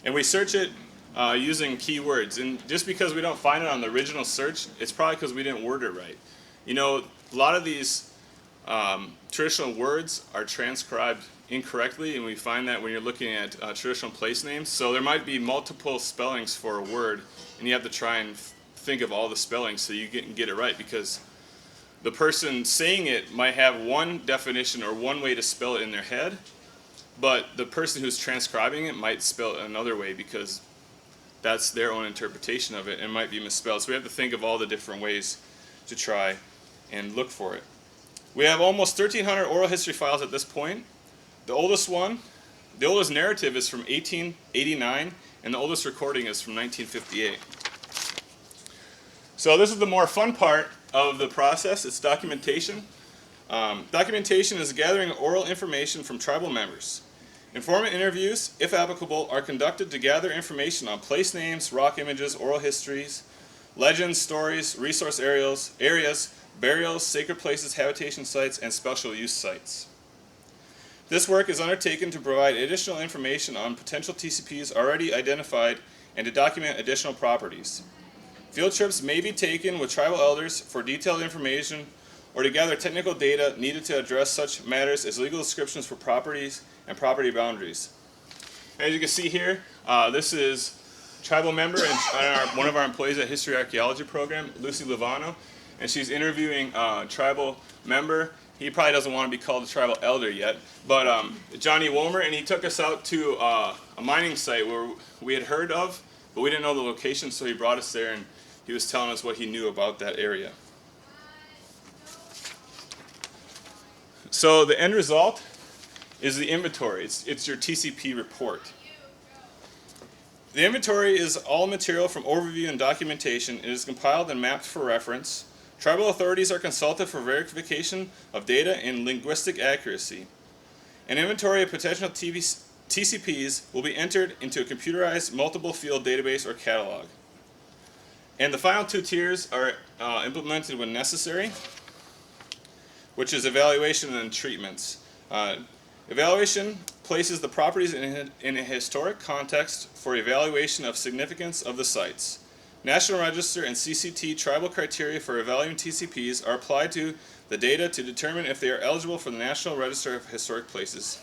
And we search it using keywords. And just because we don't find it on the original search, it's probably because we didn't word it right. You know, a lot of these traditional words are transcribed incorrectly, and we find that when you're looking at traditional place names. So there might be multiple spellings for a word, and you have to try and think of all the spellings so you can get it right, because the person saying it might have one definition or one way to spell it in their head, but the person who's transcribing it might spell it another way because that's their own interpretation of it and might be misspelled. So we have to think of all the different ways to try and look for it. We have almost 1,300 oral history files at this point. The oldest narrative is from 1889, and the oldest recording is from 1958. So this is the more fun part of the process. It's documentation. Documentation is gathering oral information from tribal members. Informant interviews, if applicable, are conducted to gather information on place names, rock images, oral histories, legends, stories, resource areas, burials, sacred places, habitation sites, and special use sites. This work is undertaken to provide additional information on potential TCPs already identified and to document additional properties. Field trips may be taken with tribal elders for detailed information or to gather technical data needed to address such matters as legal descriptions for properties and property boundaries. As you can see here, this is tribal member and one of our employees at History Archaeology program, Lucy Lovano, and she's interviewing tribal member. He probably doesn't want to be called a tribal elder yet, but Johnny Womer, and he took us out to a mining site where we had heard of, but we didn't know the location, so he brought us there and he was telling us what he knew about that area. So the end result is the inventory. It's your TCP report. The inventory is all material from overview and documentation. It is compiled and mapped for reference. Tribal authorities are consulted for verification of data and linguistic accuracy. An inventory of potential TCPs will be entered into a computerized multiple field database or catalog. And the final two tiers are implemented when necessary, which is evaluation and treatments. Evaluation places the properties in a historic context for evaluation of significance of the sites. National Register and CCT tribal criteria for evaluating TCPs are applied to the data to determine if they are eligible for the National Register of Historic Places.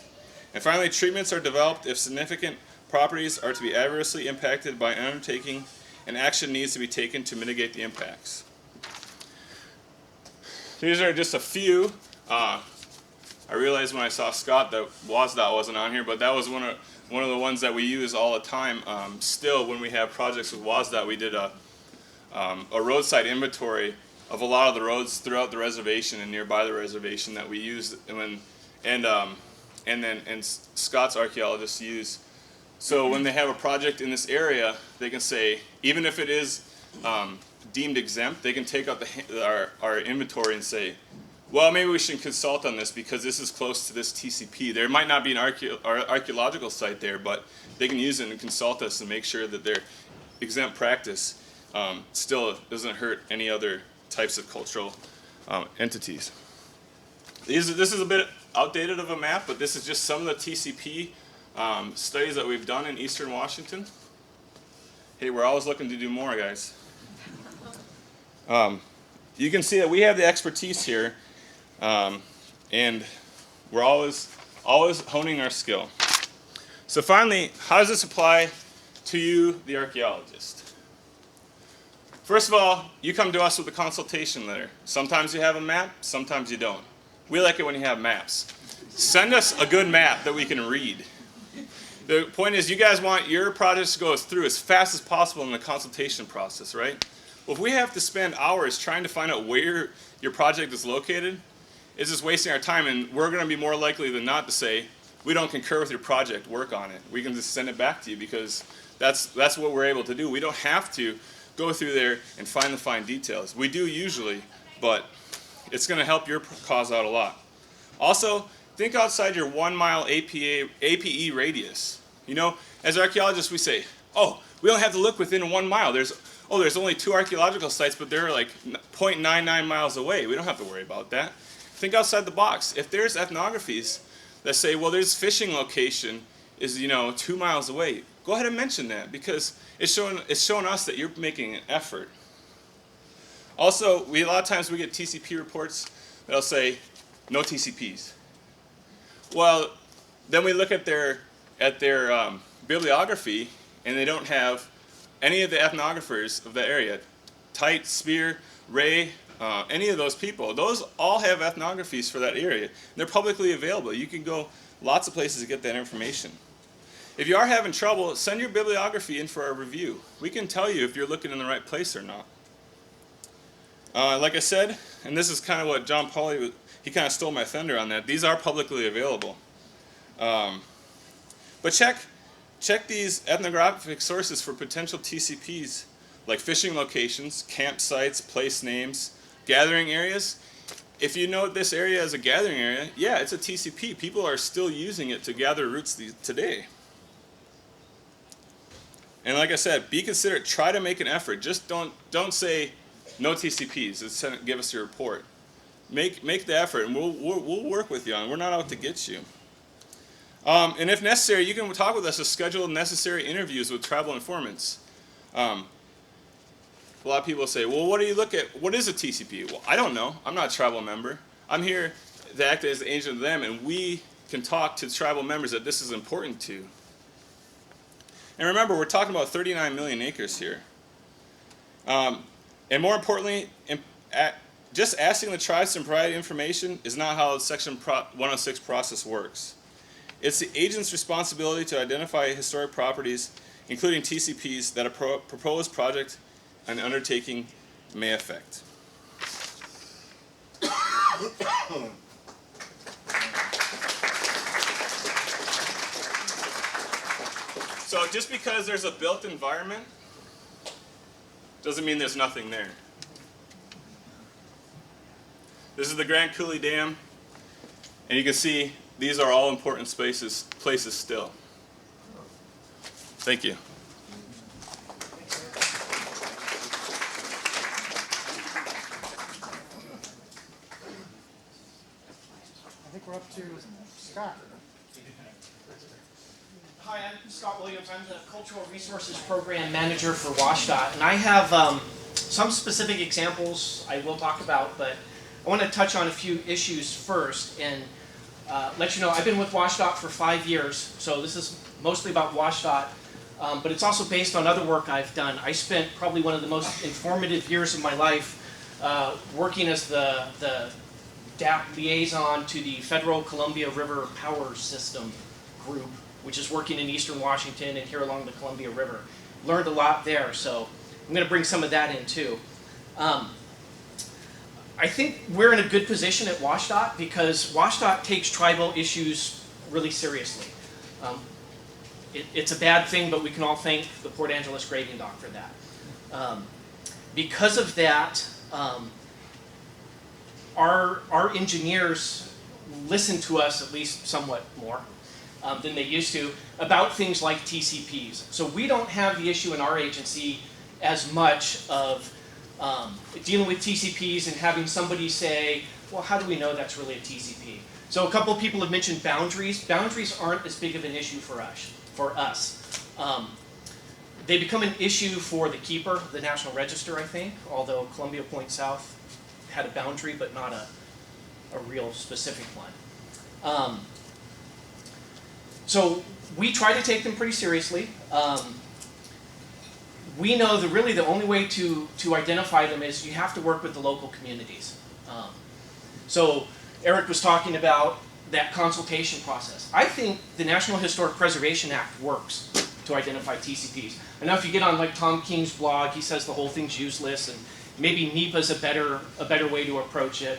And finally, treatments are developed if significant properties are to be adversely impacted by an undertaking and action needs to be taken to mitigate the impacts. These are just a few. I realized when I saw Scott that WASDOT wasn't on here, but that was one of the ones that we use all the time. Still, when we have projects with WASDOT, we did a roadside inventory of a lot of the roads throughout the reservation and nearby the reservation that we used, and Scott's archaeologists use. So when they have a project in this area, they can say, even if it is deemed exempt, they can take out our inventory and say, well, maybe we should consult on this because this is close to this TCP. There might not be an archaeological site there, but they can use it and consult us and make sure that their exempt practice still doesn't hurt any other types of cultural entities. This is a bit outdated of a map, but this is just some of the TCP studies that we've done in Eastern Washington. Hey, we're always looking to do more, guys. You can see that we have the expertise here, and we're always honing our skill. So finally, how does this apply to you, the archaeologist? First of all, you come to us with a consultation letter. Sometimes you have a map, sometimes you don't. We like it when you have maps. Send us a good map that we can read. The point is, you guys want your projects to go through as fast as possible in the consultation process, right? Well, if we have to spend hours trying to find out where your project is located, it's just wasting our time, and we're going to be more likely than not to say, we don't concur with your project, work on it. We can just send it back to you because that's what we're able to do. We don't have to go through there and find the fine details. We do usually, but it's going to help your cause out a lot. Also, think outside your 1 mile APE radius. You know, as archaeologists, we say, oh, we don't have to look within 1 mile. There's only 2 archaeological sites, but they're like 0.99 miles away. We don't have to worry about that. Think outside the box. If there's ethnographies that say, well, there's fishing location is 2 miles away, go ahead and mention that, because it's showing us that you're making an effort. Also, a lot of times we get TCP reports that'll say no TCPs. Well, then we look at their bibliography, and they don't have any of the ethnographers of the area. Tite, Spear, Ray, any of those people, those all have ethnographies for that area. They're publicly available. You can go lots of places to get that information. If you are having trouble, send your bibliography in for a review. We can tell you if you're looking in the right place or not. Like I said, and this is kind of what John Paulie, he kind of stole my thunder on that. These are publicly available. But check these ethnographic sources for potential TCPs, like fishing locations, campsites, place names, gathering areas. If you know this area as a gathering area, yeah, it's a TCP. People are still using it to gather roots today. And like I said, be considerate. Try to make an effort. Just don't say no TCPs. Just give us your report. Make the effort, and we'll work with you on it. We're not out to get you. And if necessary, you can talk with us to schedule necessary interviews with tribal informants. A lot of people say, well, what do you look at? What is a TCP? Well, I don't know. I'm not a tribal member. I'm here to act as the agent of them, and we can talk to tribal members that this is important to. And remember, we're talking about 39 million acres here. And more importantly, just asking the tribes to provide information is not how Section 106 process works. It's the agent's responsibility to identify historic properties, including TCPs, that a proposed project and undertaking may affect. So just because there's a built environment doesn't mean there's nothing there. This is the Grand Coulee Dam, and you can see these are all important places still. Thank you. I think we're up to Scott. Hi, I'm Scott Williams. I'm the Cultural Resources Program Manager for WSDOT, and I have some specific examples I will talk about, but I want to touch on a few issues first and let you know I've been with WSDOT for 5 years, so this is mostly about WSDOT, but it's also based on other work I've done. I spent probably one of the most informative years of my life working as the DAP liaison to the Federal Columbia River Power System group, which is working in eastern Washington and here along the Columbia River. Learned a lot there, so I'm going to bring some of that in too. I think we're in a good position at WSDOT because WSDOT takes tribal issues really seriously. It's a bad thing, but we can all thank the Port Angeles grading dock for that. Because of that, our engineers listen to us at least somewhat more than they used to about things like TCPs. So we don't have the issue in our agency as much of dealing with TCPs and having somebody say, well, how do we know that's really a TCP? So a couple of people have mentioned boundaries. Boundaries aren't as big of an issue for us. They become an issue for the keeper, the National Register, I think, although Columbia Point South had a boundary, but not a real specific one. So we try to take them pretty seriously. We know that really the only way to identify them is you have to work with the local communities. So Eric was talking about that consultation process. I think the National Historic Preservation Act works to identify TCPs. I know if you get on like Tom King's blog, he says the whole thing's useless and maybe NEPA is a better way to approach it.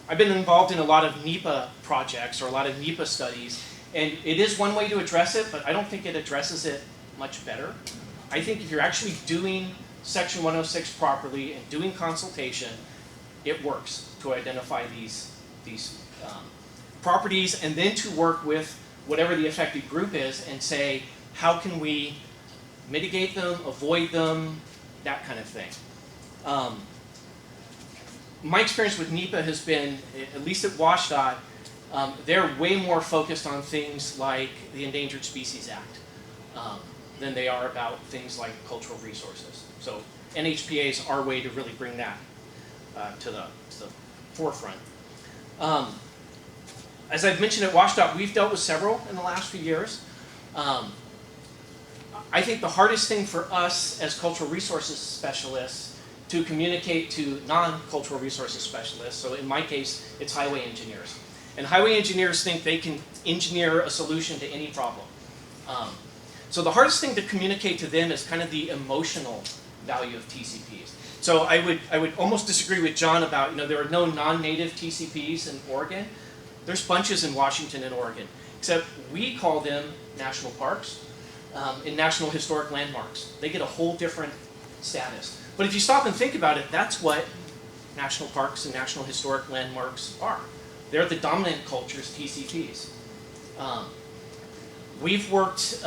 I've been involved in a lot of NEPA projects or a lot of NEPA studies, and it is one way to address it, but I don't think it addresses it much better. I think if you're actually doing Section 106 properly and doing consultation, it works to identify these properties and then to work with whatever the affected group is and say, how can we mitigate them, avoid them, that kind of thing. My experience with NEPA has been, at least at WSDOT, they're way more focused on things like the Endangered Species Act. than they are about things like cultural resources. So NHPA is our way to really bring that to the forefront. As I've mentioned at WashDOT, we've dealt with several in the last few years. I think the hardest thing for us as cultural resources specialists to communicate to non-cultural resources specialists, so in my case, it's highway engineers. And highway engineers think they can engineer a solution to any problem. So the hardest thing to communicate to them is kind of the emotional value of TCPs. So I would almost disagree with John about, you know, there are no non-native TCPs in Oregon. There's bunches in Washington and Oregon, except we call them national parks and national historic landmarks. They get a whole different status. But if you stop and think about it, that's what national parks and national historic landmarks are. They're the dominant culture's TCPs. We've worked,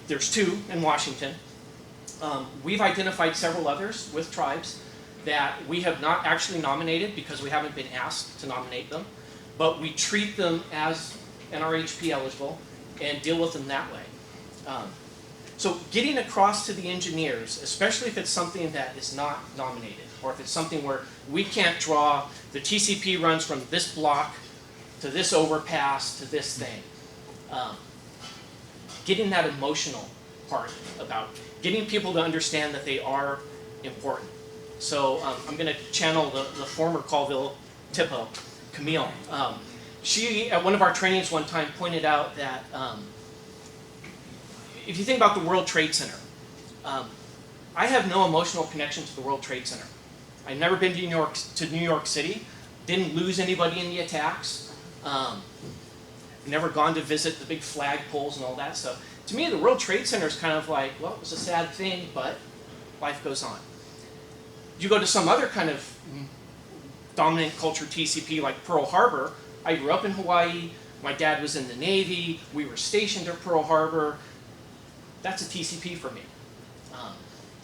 there's 2 in Washington. We've identified several others with tribes that we have not actually nominated because we haven't been asked to nominate them, but we treat them as NRHP eligible and deal with them that way. So getting across to the engineers, especially if it's something that is not nominated, or if it's something where we can't draw, the TCP runs from this block to this overpass to this thing. Getting that emotional part about getting people to understand that they are important. So I'm going to channel the former Colville TIPO, Camille. She, at one of our trainings one time, pointed out that if you think about the World Trade Center, I have no emotional connection to the World Trade Center. I've never been to New York City, didn't lose anybody in the attacks, never gone to visit the big flag poles and all that stuff. To me, the World Trade Center is kind of like, well, it was a sad thing, but life goes on. You go to some other kind of dominant culture TCP like Pearl Harbor. I grew up in Hawaii. My dad was in the Navy. We were stationed at Pearl Harbor. That's a TCP for me.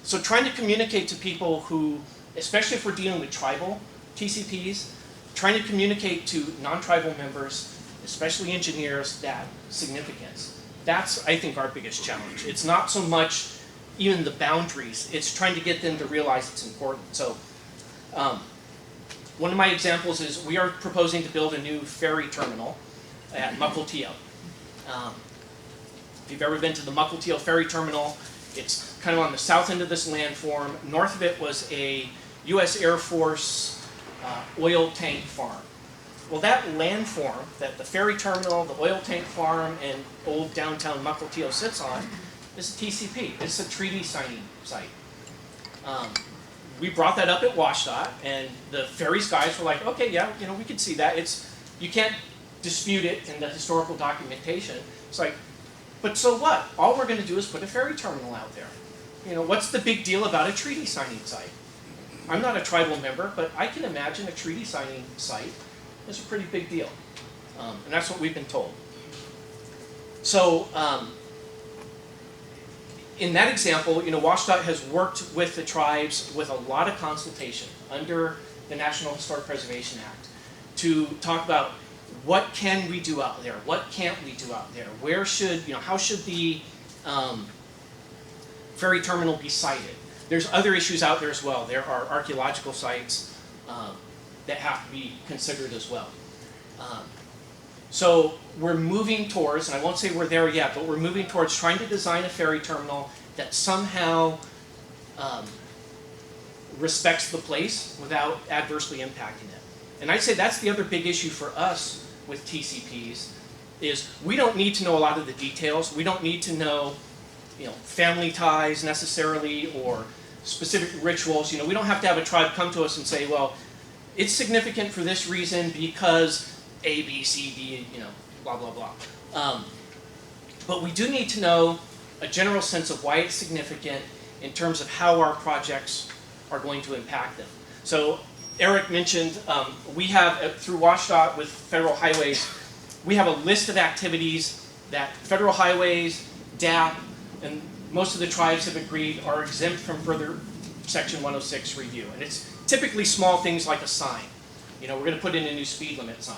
So trying to communicate to people who, especially if we're dealing with tribal TCPs, trying to communicate to non-tribal members, especially engineers, that significance. That's, I think, our biggest challenge. It's not so much even the boundaries. It's trying to get them to realize it's important. So one of my examples is we are proposing to build a new ferry terminal at McClure. If you've ever been to the McClure ferry terminal, it's kind of on the south end of this landform. North of it was a U.S. Air Force oil tank farm. Well, that landform that the ferry terminal, the oil tank farm, and old downtown McClure sits on is a TCP. It's a treaty signing site. We brought that up at WashDOT, and the ferries guys were like, okay, yeah, you know, we can see that. You can't dispute it in the historical documentation. It's like, but so what? All we're going to do is put a ferry terminal out there. You know, what's the big deal about a treaty signing site? I'm not a tribal member, but I can imagine a treaty signing site is a pretty big deal. And that's what we've been told. So in that example, you know, WashDOT has worked with the tribes with a lot of consultation under the National Historic Preservation Act to talk about what can we do out there, what can't we do out there, where should, you know, how should the ferry terminal be sited. There's other issues out there as well. There are archaeological sites that have to be considered as well. So we're moving towards, and I won't say we're there yet, but we're moving towards trying to design a ferry terminal that somehow respects the place without adversely impacting it. And I'd say that's the other big issue for us with TCPs, is we don't need to know a lot of the details. We don't need to know, you know, family ties necessarily or specific rituals. You know, we don't have to have a tribe come to us and say, well, it's significant for this reason because A, B, C, D, you know, blah, blah, blah. But we do need to know a general sense of why it's significant in terms of how our projects are going to impact them. So Eric mentioned we have, through WashDOT with federal highways, we have a list of activities that federal highways, DAP, and most of the tribes have agreed are exempt from further Section 106 review. And it's typically small things like a sign. You know, we're going to put in a new speed limit sign.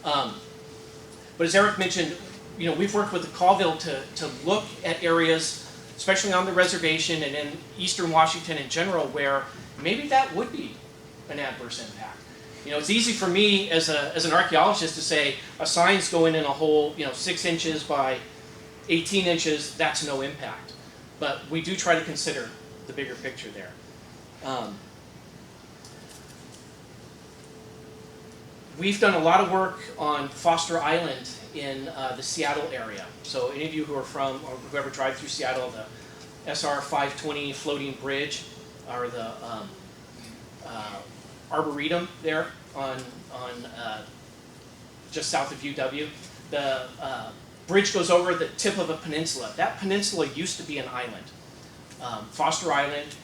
But as Eric mentioned, we've worked with the Colville to look at areas, especially on the reservation and in eastern Washington in general, where maybe that would be an adverse impact. It's easy for me as an archaeologist to say a sign's going in a hole, 6 inches by 18 inches, that's no impact. But we do try to consider the bigger picture there. We've done a lot of work on Foster Island in the Seattle area. So any of you who are from, or who ever drive through Seattle, the SR 520 floating bridge, or the Arboretum there on just south of UW. The bridge goes over the tip of a peninsula. That peninsula used to be an island. Foster Island.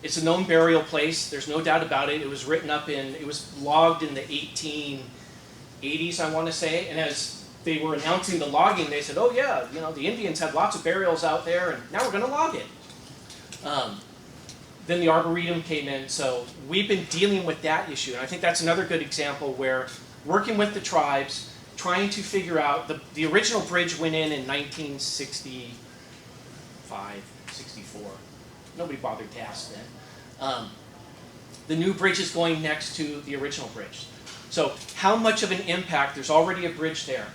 It's a known burial place. There's no doubt about it. It was logged in the 1880s, I want to say. And as they were announcing the logging, they said, oh yeah, the Indians had lots of burials out there, and now we're going to log it. Then the Arboretum came in, so we've been dealing with that issue. And I think that's another good example where working with the tribes, trying to figure out, the original bridge went in 1965, 64. Nobody bothered to ask then. The new bridge is going next to the original bridge. So how much of an impact? There's already a bridge there.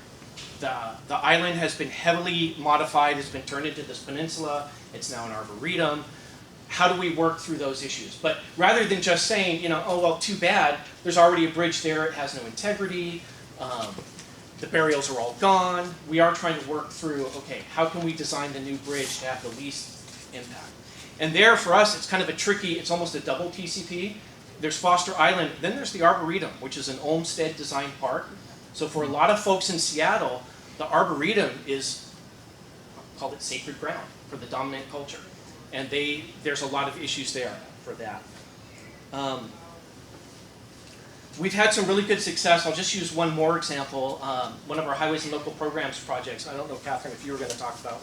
The island has been heavily modified, has been turned into this peninsula. It's now an arboretum. How do we work through those issues? But rather than just saying, oh, well, too bad, there's already a bridge there, it has no integrity, the burials are all gone. We are trying to work through, okay, how can we design the new bridge to have the least impact? And there, for us, it's kind of a tricky, it's almost a double TCP. There's Foster Island, then there's the Arboretum, which is an Olmsted design park. So for a lot of folks in Seattle, the Arboretum is, I'll call it sacred ground for the dominant culture. And there's a lot of issues there for that. We've had some really good success. I'll just use one more example. One of our highways and local programs projects. I don't know, Katherine, if you were going to talk about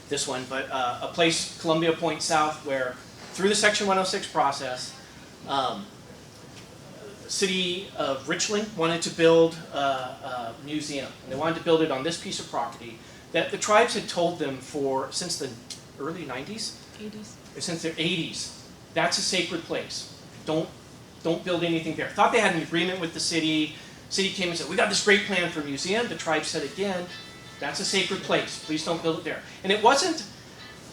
this one, but a place, Columbia Point South, where through the Section 106 process, the city of Richland wanted to build a museum. And they wanted to build it on this piece of property that the tribes had told them since the early 90s? 80s. Since the 80s. That's a sacred place. Don't build anything there. Thought they had an agreement with the city. City came and said, we got this great plan for a museum. The tribe said again, that's a sacred place. Please don't build it there. And it wasn't,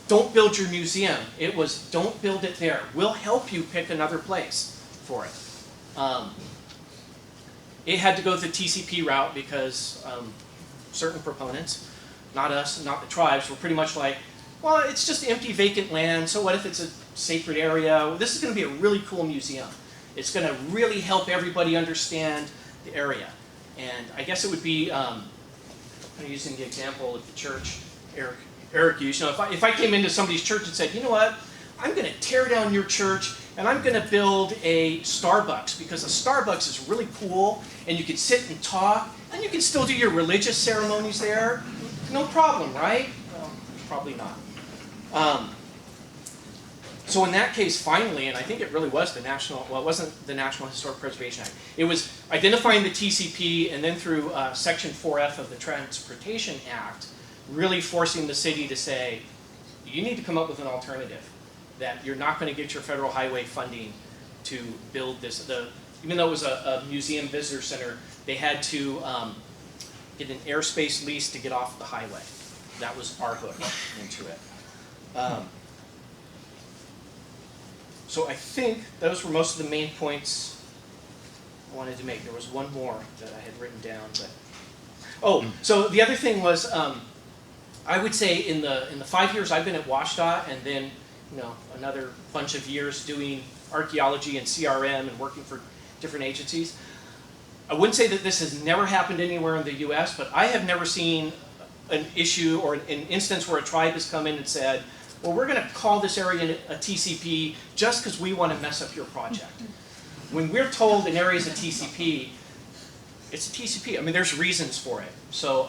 don't build your museum. It was, don't build it there. We'll help you pick another place for it. It had to go the TCP route because certain proponents, not us, not the tribes, were pretty much like, well, it's just empty, vacant land, so what if it's a sacred area? This is going to be a really cool museum. It's going to really help everybody understand the area. And I guess it would be, kind of using the example of the church Eric used. If I came into somebody's church and said, you know what, I'm going to tear down your church and I'm going to build a Starbucks because a Starbucks is really cool and you can sit and talk and you can still do your religious ceremonies there. No problem, right? Well, probably not. So in that case, finally, and I think it really was it wasn't the National Historic Preservation Act. It was identifying the TCP and then through Section 4F of the Transportation Act, really forcing the city to say, you need to come up with an alternative, that you're not going to get your federal highway funding to build this. Even though it was a museum visitor center, they had to get an airspace lease to get off the highway. That was our hook into it. So I think those were most of the main points I wanted to make. There was one more that I had written down, but so the other thing was I would say in the 5 years I've been at WashDOT, and then another bunch of years doing archaeology and CRM and working for different agencies. I wouldn't say that this has never happened anywhere in the U.S., but I have never seen an issue or an instance where a tribe has come in and said, well, we're going to call this area a TCP just because we want to mess up your project. When we're told an area is a TCP, it's a TCP. I mean, there's reasons for it. So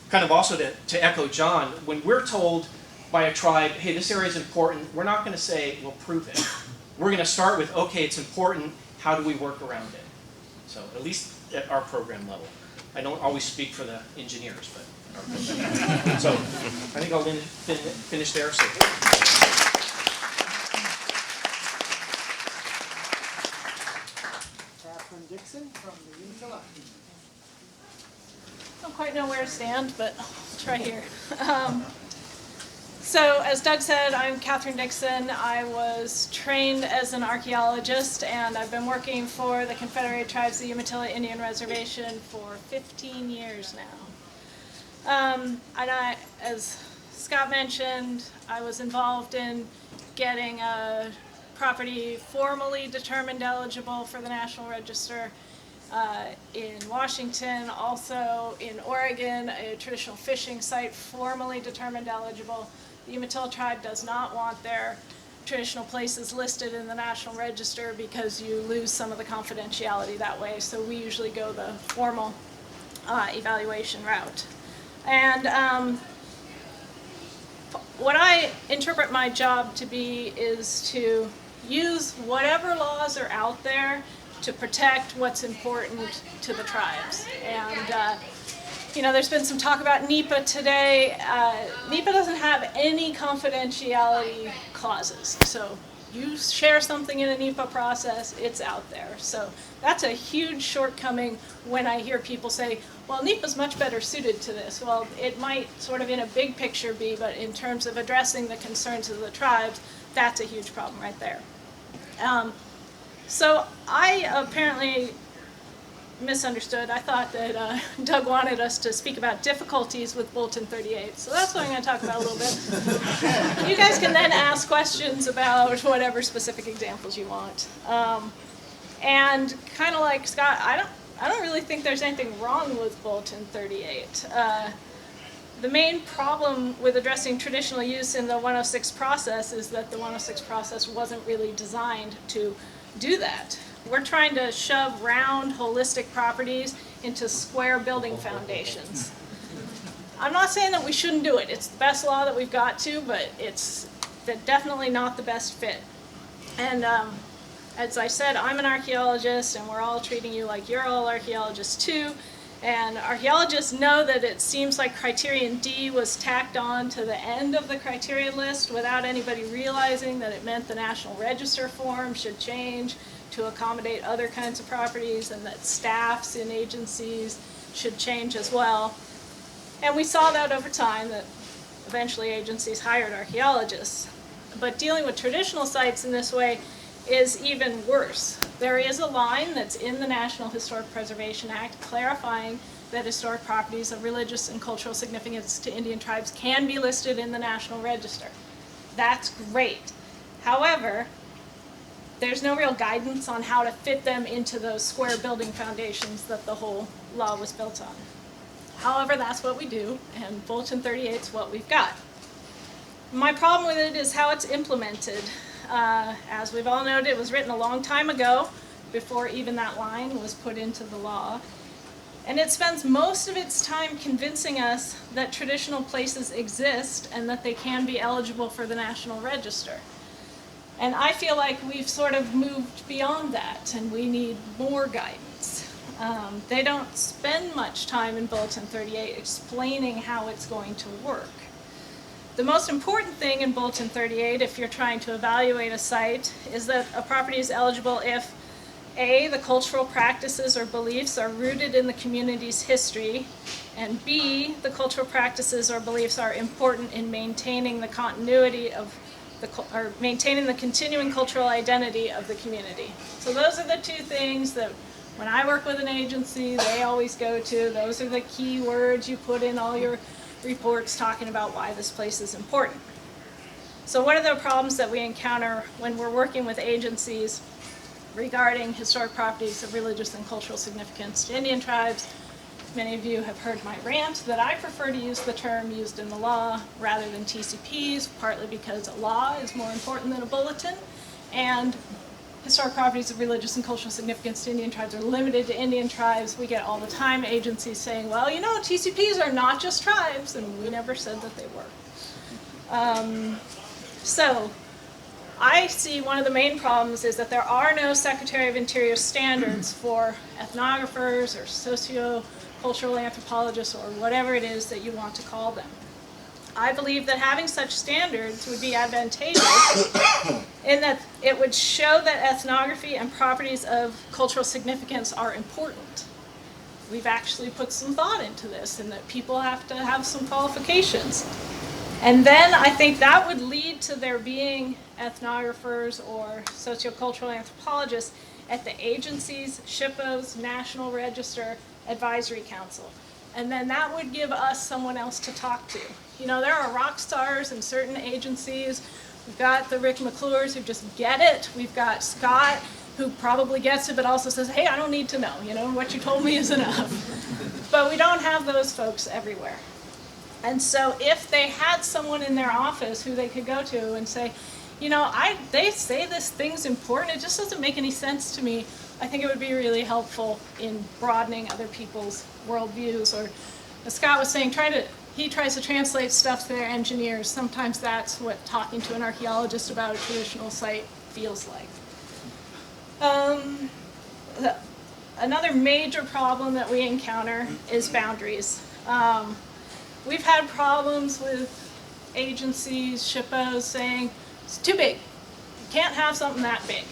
kind of also to echo John, when we're told by a tribe, hey, this area is important, we're not going to say, well, prove it. We're going to start with, okay, it's important, how do we work around it? So at least at our program level. I don't always speak for the engineers, but So I think I'll finish there. So. Katherine Dixon from the Umatilla. I don't quite know where to stand, but I'll try here. So as Doug said, I'm Katherine Dixon. I was trained as an archaeologist, and I've been working for the Confederated Tribes of the Umatilla Indian Reservation for 15 years now. And as Scott mentioned, I was involved in getting a property formally determined eligible for the National Register in Washington, also in Oregon, a traditional fishing site formally determined eligible. The Umatilla tribe does not want their traditional places listed in the National Register because you lose some of the confidentiality that way, so we usually go the formal evaluation route. And what I interpret my job to be is to use whatever laws are out there to protect what's important to the tribes. And you know, there's been some talk about NEPA today. NEPA doesn't have any confidentiality clauses. So you share something in a NEPA process, it's out there. So that's a huge shortcoming when I hear people say, well, NEPA's much better suited to this. Well, it might sort of in a big picture be, but in terms of addressing the concerns of the tribes, that's a huge problem right there. So I apparently misunderstood. I thought that Doug wanted us to speak about difficulties with Bulletin 38. So that's what I'm going to talk about a little bit. You guys can then ask questions about whatever specific examples you want. And kind of like Scott, I don't really think there's anything wrong with Bulletin 38. The main problem with addressing traditional use in the 106 process is that the 106 process wasn't really designed to do that. We're trying to shove round, holistic properties into square building foundations. I'm not saying that we shouldn't do it. It's the best law that we've got to, but it's definitely not the best fit. And as I said, I'm an archaeologist, and we're all treating you like you're all archaeologists too. And archaeologists know that it seems like criterion D was tacked on to the end of the criterion list without anybody realizing that it meant the National Register form should change to accommodate other kinds of properties, and that staffs in agencies should change as well. And we saw that over time, that eventually agencies hired archaeologists. But dealing with traditional sites in this way is even worse. There is a line that's in the National Historic Preservation Act clarifying that historic properties of religious and cultural significance to Indian tribes can be listed in the National Register. That's great. However, there's no real guidance on how to fit them into those square building foundations that the whole law was built on. However, that's what we do, and Bulletin 38 is what we've got. My problem with it is how it's implemented. As we've all noted, it was written a long time ago, before even that line was put into the law. And it spends most of its time convincing us that traditional places exist and that they can be eligible for the National Register. And I feel like we've sort of moved beyond that, and we need more guidance. They don't spend much time in Bulletin 38 explaining how it's going to work. The most important thing in Bulletin 38, if you're trying to evaluate a site, is that a property is eligible if A, the cultural practices or beliefs are rooted in the community's history, and B, the cultural practices or beliefs are important in maintaining the continuity of maintaining the continuing cultural identity of the community. So those are the two things that when I work with an agency, they always go to. Those are the key words you put in all your reports talking about why this place is important. So what are the problems that we encounter when we're working with agencies regarding historic properties of religious and cultural significance to Indian tribes? Many of you have heard my rant that I prefer to use the term used in the law rather than TCPs, partly because a law is more important than a bulletin, and historic properties of religious and cultural significance to Indian tribes are limited to Indian tribes. We get all the time agencies saying, well, you know, TCPs are not just tribes, and we never said that they were. So I see one of the main problems is that there are no Secretary of Interior standards for ethnographers or cultural anthropologists, or whatever it is that you want to call them. I believe that having such standards would be advantageous in that it would show that ethnography and properties of cultural significance are important. We've actually put some thought into this, and that people have to have some qualifications. And then I think that would lead to there being ethnographers or sociocultural anthropologists at the agencies, SHPOs, National Register, Advisory Council. And then that would give us someone else to talk to. You know, there are rock stars in certain agencies. We've got the Rick McClures who just get it. We've got Scott who probably gets it but also says, hey, I don't need to know. You know, what you told me is enough. But we don't have those folks everywhere. And so if they had someone in their office who they could go to and say, you know, they say this thing's important, it just doesn't make any sense to me, I think it would be really helpful in broadening other people's worldviews. Or, as Scott was saying, he tries to translate stuff to their engineers. Sometimes that's what talking to an archaeologist about a traditional site feels like. Another major problem that we encounter is boundaries. We've had problems with agencies, SHPOs saying, it's too big. You can't have something that big.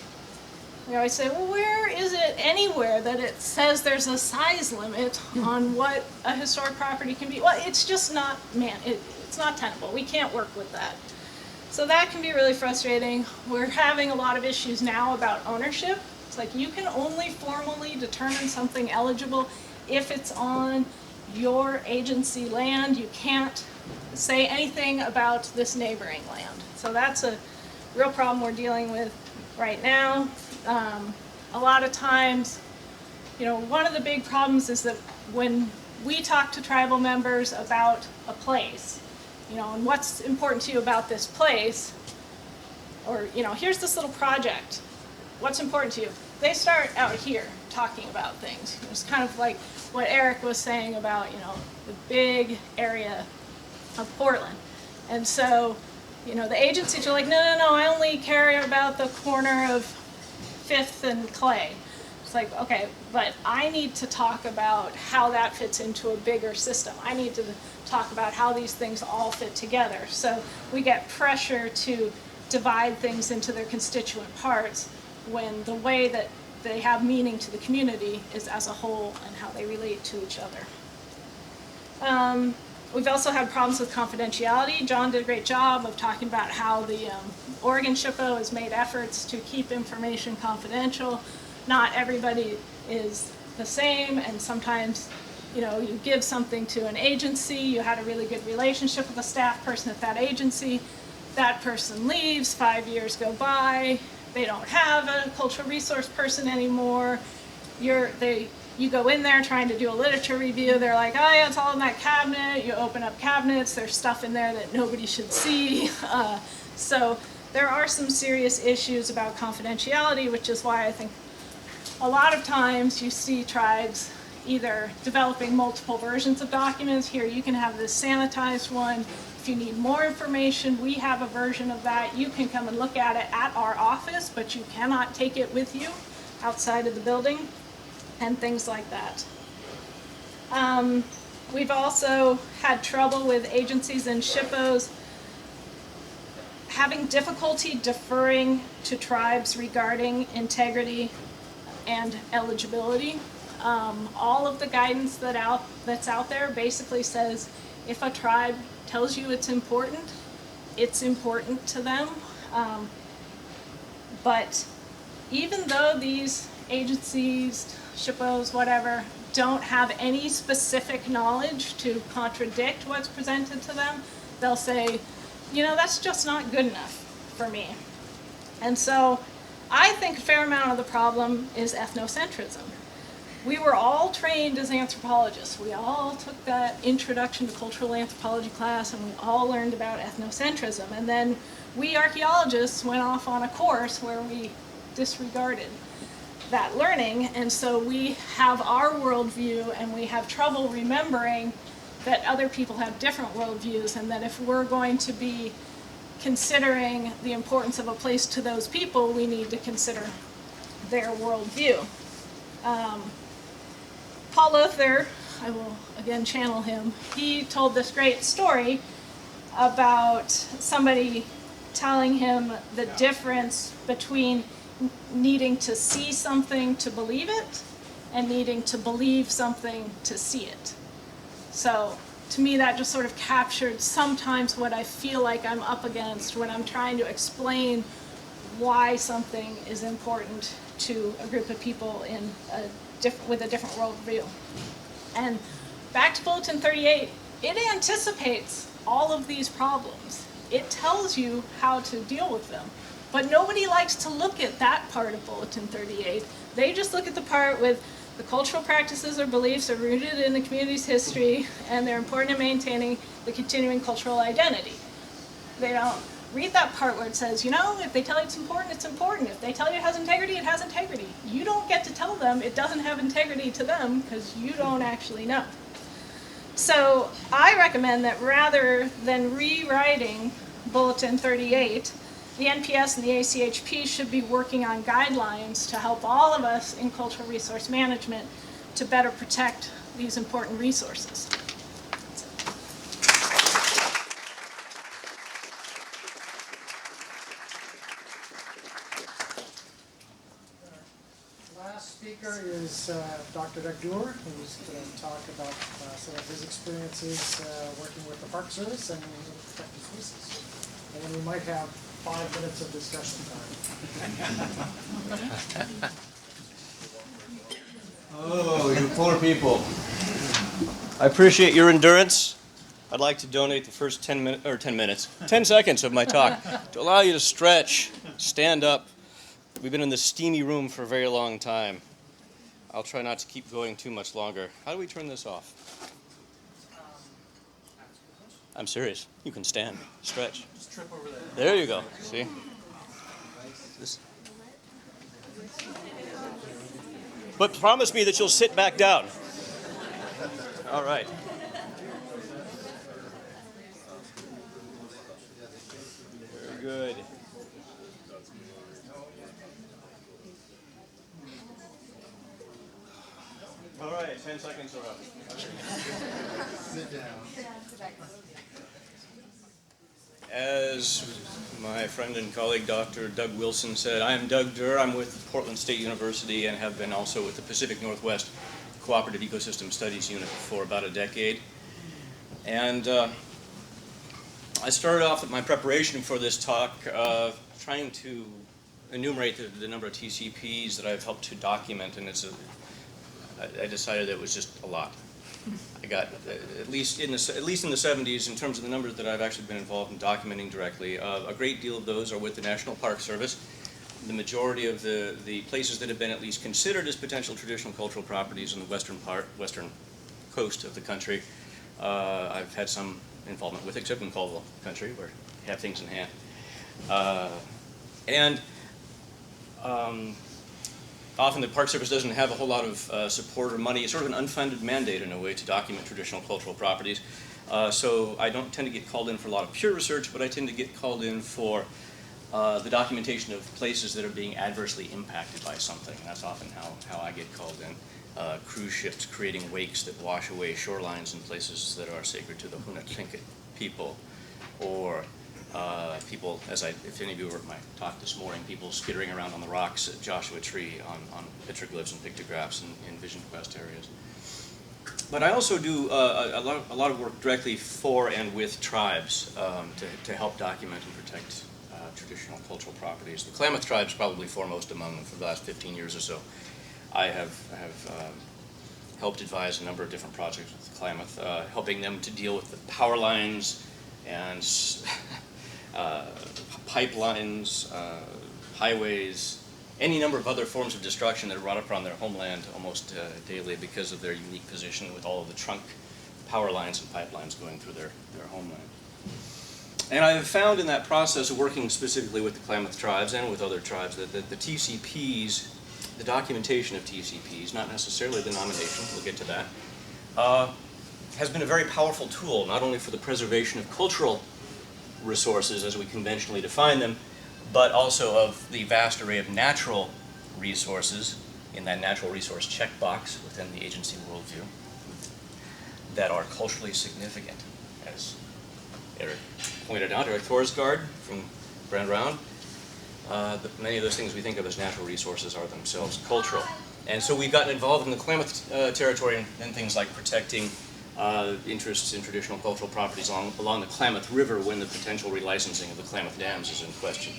We always say, well, where is it anywhere that it says there's a size limit on what a historic property can be? Well, it's just not, it's not tenable. We can't work with that. So that can be really frustrating. We're having a lot of issues now about ownership. It's like you can only formally determine something eligible if it's on your agency land. You can't say anything about this neighboring land. So that's a real problem we're dealing with right now. A lot of times, you know, one of the big problems is that when we talk to tribal members about a place, you know, and what's important to you about this place, or, you know, here's this little project, what's important to you? They start out here talking about things. It's kind of like what Eric was saying about, you know, the big area of Portland. And so, you know, the agencies are like, no, I only care about the corner of 5th and Clay. It's like, okay, but I need to talk about how that fits into a bigger system. I need to talk about how these things all fit together. So we get pressure to divide things into their constituent parts when the way that they have meaning to the community is as a whole and how they relate to each other. We've also had problems with confidentiality. John did a great job of talking about how the Oregon SHPO has made efforts to keep information confidential. Not everybody is the same, and sometimes, you know, you give something to an agency, you had a really good relationship with a staff person at that agency, that person leaves, 5 years go by, they don't have a cultural resource person anymore, you go in there trying to do a literature review, they're like, oh yeah, it's all in that cabinet. You open up cabinets, there's stuff in there that nobody should see. So there are some serious issues about confidentiality, which is why I think a lot of times you see tribes either developing multiple versions of documents. Here, you can have this sanitized one. If you need more information, we have a version of that. You can come and look at it at our office, but you cannot take it with you outside of the building, and things like that. We've also had trouble with agencies and SHPOs having difficulty deferring to tribes regarding integrity and eligibility. All of the guidance that's out there basically says if a tribe tells you it's important to them. But even though these agencies, SHPOs, whatever, don't have any specific knowledge to contradict what's presented to them, they'll say, you know, that's just not good enough for me. And so I think a fair amount of the problem is ethnocentrism. We were all trained as anthropologists. We all took that introduction to cultural anthropology class, and we all learned about ethnocentrism. And then we archaeologists went off on a course where we disregarded that learning, and so we have our worldview, and we have trouble remembering that other people have different worldviews, and that if we're going to be considering the importance of a place to those people, we need to consider their worldview. Paul Luther I will again channel him. He told this great story about somebody telling him the difference between needing to see something to believe it and needing to believe something to see it. So to me that just sort of captured sometimes what I feel like I'm up against when I'm trying to explain why something is important to a group of people in with a different worldview. And back to Bulletin 38, it anticipates all of these problems. It tells you how to deal with them. But nobody likes to look at that part of Bulletin 38. They just look at the part with the cultural practices or beliefs are rooted in the community's history and they're important in maintaining the continuing cultural identity. They don't read that part where it says, you know, if they tell you it's important, it's important. If they tell you it has integrity, it has integrity. You don't get to tell them it doesn't have integrity to them because you don't actually know. So I recommend that rather than rewriting Bulletin 38, the NPS and the ACHP should be working on guidelines to help all of us in cultural resource management to better protect these important resources. Last speaker is Dr. Doug Duer, who's going to talk about some of his experiences working with the Park Service and protected species. And then we might have 5 minutes of discussion time. Oh, you poor people. I appreciate your endurance. I'd like to donate the first 10 seconds of my talk to allow you to stretch, stand up. We've been in this steamy room for a very long time. I'll try not to keep going too much longer. How do we turn this off? I'm serious. You can stand, stretch. Just trip over there. There you go. See? But promise me that you'll sit back down. All right. Very good. All right, 10 seconds are up. Sit down. As my friend and colleague Dr. Doug Wilson said, I am Doug Duer. I'm with Portland State University and have been also with the Pacific Northwest Cooperative Ecosystem Studies Unit for about a decade. And I started off with my preparation for this talk trying to enumerate the number of TCPs that I've helped to document, and I decided it was just a lot. I got at least in the 70s, in terms of the numbers that I've actually been involved in documenting directly. A great deal of those are with the National Park Service. The majority of the places that have been at least considered as potential traditional cultural properties in the western coast of the country, I've had some involvement with, except in Colville country, where we have things in hand. Often the Park Service doesn't have a whole lot of support or money. It's sort of an unfunded mandate in a way to document traditional cultural properties. So I don't tend to get called in for a lot of pure research, but I tend to get called in for the documentation of places that are being adversely impacted by something. That's often how I get called in. Cruise ships creating wakes that wash away shorelines in places that are sacred to the Hunut-Tlingit people, or people, if any of you were at my talk this morning, people skittering around on the rocks at Joshua Tree on petroglyphs and pictographs in Vision Quest areas. But I also do a lot of work directly for and with tribes to help document and protect traditional cultural properties. The Klamath tribe is probably foremost among them for the last 15 years or so. I have helped advise a number of different projects with the Klamath, helping them to deal with the power lines and pipelines, highways, any number of other forms of destruction that are brought up on their homeland almost daily because of their unique position with all of the trunk power lines and pipelines going through their homeland. And I have found in that process of working specifically with the Klamath tribes and with other tribes that the TCPs, the documentation of TCPs, not necessarily the nomination, we'll get to that, has been a very powerful tool, not only for the preservation of cultural resources as we conventionally define them, but also of the vast array of natural resources in that natural resource checkbox within the agency worldview. that are culturally significant, as Eric pointed out, Eric Thorsgard from Grand Round. Many of those things we think of as natural resources are themselves cultural. And so we've gotten involved in the Klamath territory and things like protecting interests in traditional cultural properties along the Klamath River when the potential relicensing of the Klamath dams is in question.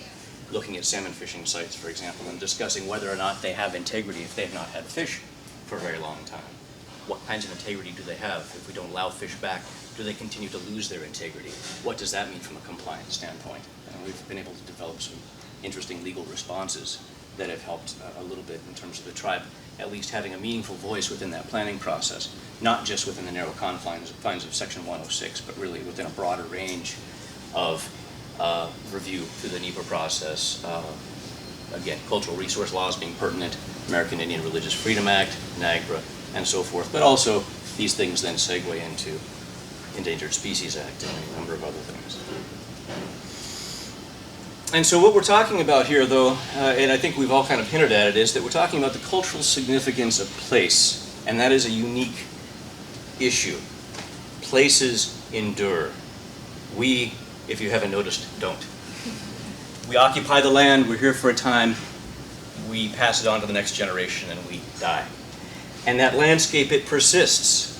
Looking at salmon fishing sites, for example, and discussing whether or not they have integrity if they have not had fish for a very long time. What kinds of integrity do they have? If we don't allow fish back, do they continue to lose their integrity? What does that mean from a compliance standpoint? And we've been able to develop some interesting legal responses that have helped a little bit in terms of the tribe at least having a meaningful voice within that planning process, not just within the narrow confines of Section 106, but really within a broader range of review through the NEPA process. Again, cultural resource laws being pertinent, American Indian Religious Freedom Act, NAGPRA, and so forth, but also these things then segue into Endangered Species Act and a number of other things. And so what we're talking about here, though, and I think we've all kind of hinted at it, is that we're talking about the cultural significance of place, and that is a unique issue. Places endure. We, if you haven't noticed, don't. We occupy the land, we're here for a time, we pass it on to the next generation, and we die. And that landscape, it persists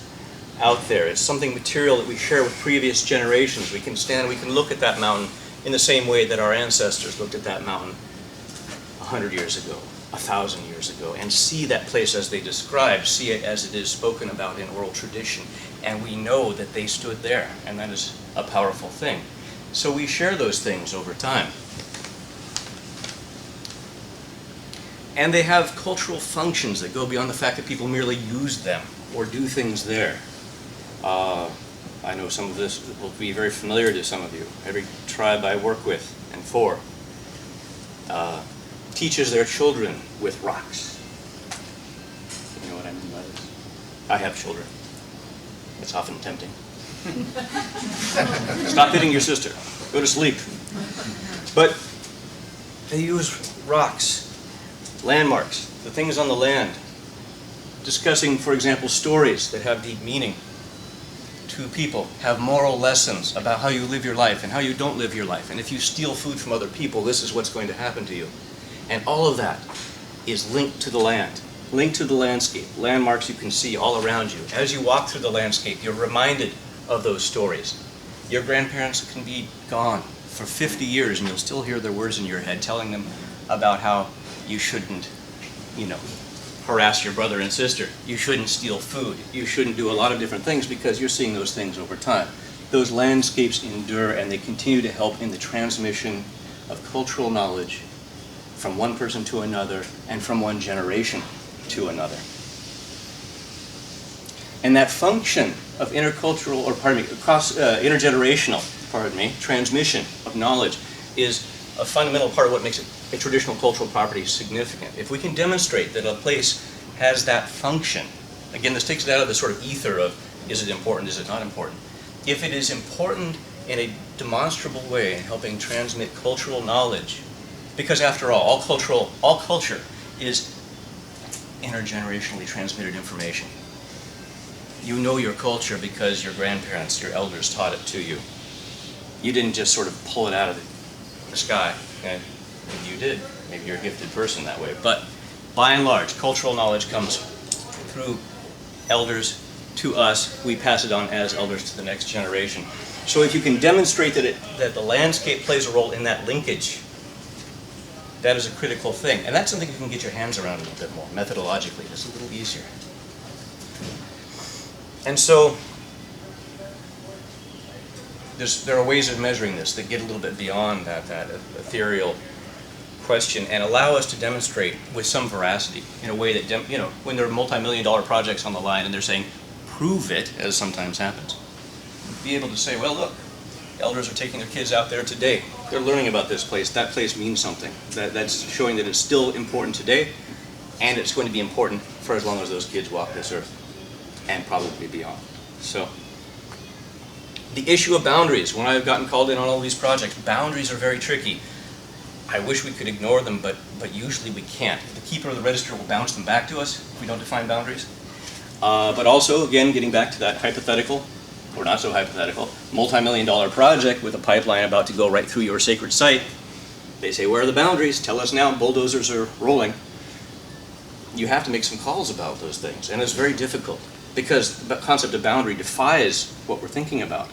out there. It's something material that we share with previous generations. We can stand, we can look at that mountain in the same way that our ancestors looked at that mountain 100 years ago, 1,000 years ago, and see that place as they described, see it as it is spoken about in oral tradition. And we know that they stood there, and that is a powerful thing. So we share those things over time. And they have cultural functions that go beyond the fact that people merely use them or do things there. I know some of this will be very familiar to some of you. Every tribe I work with and for teaches their children with rocks. You know what I mean by this? I have children. It's often tempting. Stop hitting your sister. Go to sleep. But they use rocks, landmarks, the things on the land, discussing, for example, stories that have deep meaning to people, have moral lessons about how you live your life and how you don't live your life. And if you steal food from other people, this is what's going to happen to you. And all of that is linked to the land, linked to the landscape, landmarks you can see all around you. As you walk through the landscape, you're reminded of those stories. Your grandparents can be gone for 50 years and you'll still hear their words in your head telling them about how you shouldn't, harass your brother and sister. You shouldn't steal food. You shouldn't do a lot of different things because you're seeing those things over time. Those landscapes endure and they continue to help in the transmission of cultural knowledge from one person to another and from one generation to another. And that function of intergenerational transmission of knowledge is a fundamental part of what makes a traditional cultural property significant. If we can demonstrate that a place has that function, again, this takes it out of the sort of ether of, is it important, is it not important? If it is important in a demonstrable way in helping transmit cultural knowledge, because after all culture is intergenerationally transmitted information. You know your culture because your grandparents, your elders taught it to you. You didn't just sort of pull it out of the sky. Okay? Maybe you did. Maybe you're a gifted person that way. But by and large, cultural knowledge comes through elders to us. We pass it on as elders to the next generation. So if you can demonstrate that the landscape plays a role in that linkage, that is a critical thing. And that's something you can get your hands around a little bit more, methodologically. It's a little easier. And so there are ways of measuring this that get a little bit beyond that ethereal question and allow us to demonstrate with some veracity in a way that, when there are multi-million-dollar projects on the line and they're saying, prove it, as sometimes happens, be able to say, well, look, elders are taking their kids out there today. They're learning about this place. That place means something. That's showing that it's still important today, and it's going to be important for as long as those kids walk this earth, and probably beyond. So, the issue of boundaries. When I've gotten called in on all these projects, boundaries are very tricky. I wish we could ignore them, but usually we can't. The keeper of the register will bounce them back to us if we don't define boundaries. But also, again, getting back to that hypothetical, or not so hypothetical, multi-million-dollar project with a pipeline about to go right through your sacred site. They say, where are the boundaries? Tell us now, bulldozers are rolling. You have to make some calls about those things, and it's very difficult because the concept of boundary defies what we're thinking about.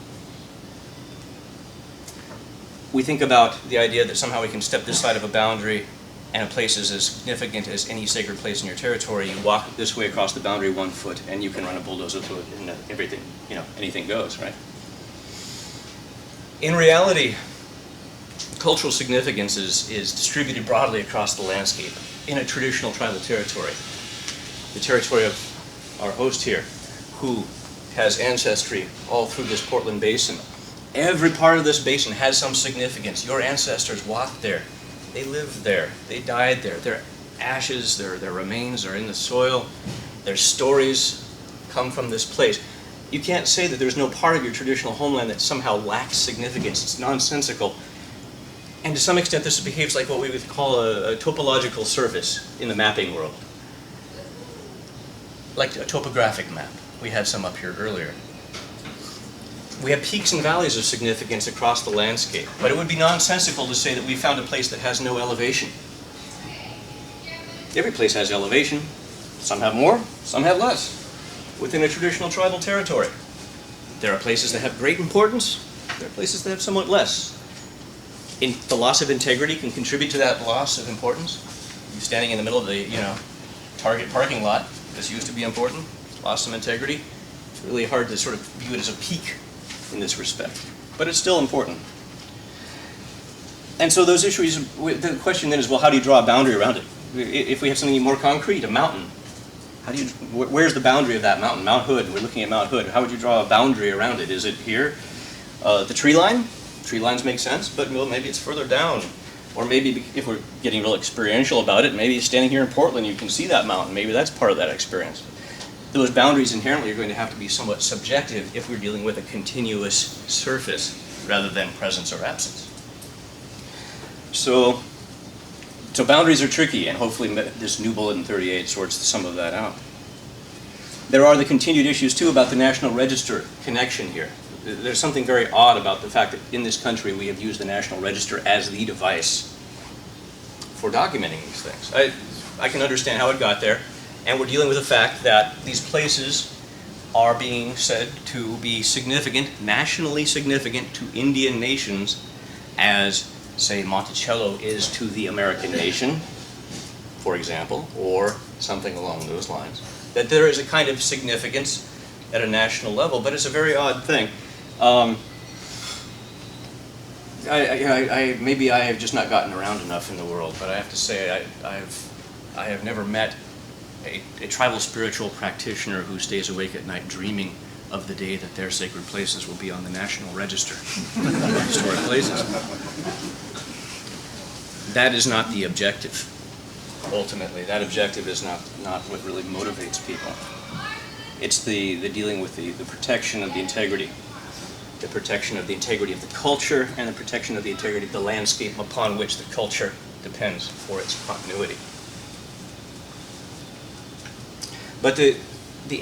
We think about the idea that somehow we can step this side of a boundary and a place is as significant as any sacred place in your territory. You walk this way across the boundary 1 foot and you can run a bulldozer through it and everything, anything goes, right? In reality, cultural significance is distributed broadly across the landscape in a traditional tribal territory. The territory of our host here, who has ancestry all through this Portland Basin. Every part of this basin has some significance. Your ancestors walked there. They lived there. They died there. Their ashes, their remains are in the soil. Their stories come from this place. You can't say that there's no part of your traditional homeland that somehow lacks significance. It's nonsensical. And to some extent, this behaves like what we would call a topological surface in the mapping world. Like a topographic map. We had some up here earlier. We have peaks and valleys of significance across the landscape, but it would be nonsensical to say that we found a place that has no elevation. Every place has elevation. Some have more, some have less, within a traditional tribal territory. There are places that have great importance, there are places that have somewhat less. The loss of integrity can contribute to that loss of importance. You're standing in the middle of the, Target parking lot, this used to be important, lost some integrity. It's really hard to sort of view it as a peak in this respect, but it's still important. And so those issues, the question then is, well, how do you draw a boundary around it? If we have something more concrete, a mountain, where's the boundary of that mountain? Mount Hood, we're looking at Mount Hood. How would you draw a boundary around it? Is it here? The tree line? Tree lines make sense, but well, maybe it's further down. Or maybe if we're getting real experiential about it, maybe standing here in Portland, you can see that mountain. Maybe that's part of that experience. Those boundaries inherently are going to have to be somewhat subjective if we're dealing with a continuous surface rather than presence or absence. So boundaries are tricky, and hopefully this new Bulletin 38 sorts some of that out. There are the continued issues, too, about the National Register connection here. There's something very odd about the fact that in this country we have used the National Register as the device for documenting these things. I can understand how it got there. And we're dealing with the fact that these places are being said to be significant, nationally significant to Indian nations as, say, Monticello is to the American nation, for example, or something along those lines. That there is a kind of significance at a national level, but it's a very odd thing. Maybe I have just not gotten around enough in the world, but I have to say I have never met a tribal spiritual practitioner who stays awake at night dreaming of the day that their sacred places will be on the National Register of Historic Places. That is not the objective, ultimately. That objective is not what really motivates people. It's the dealing with the protection of the integrity, the protection of the integrity of the culture, and the protection of the integrity of the landscape upon which the culture depends for its continuity. But the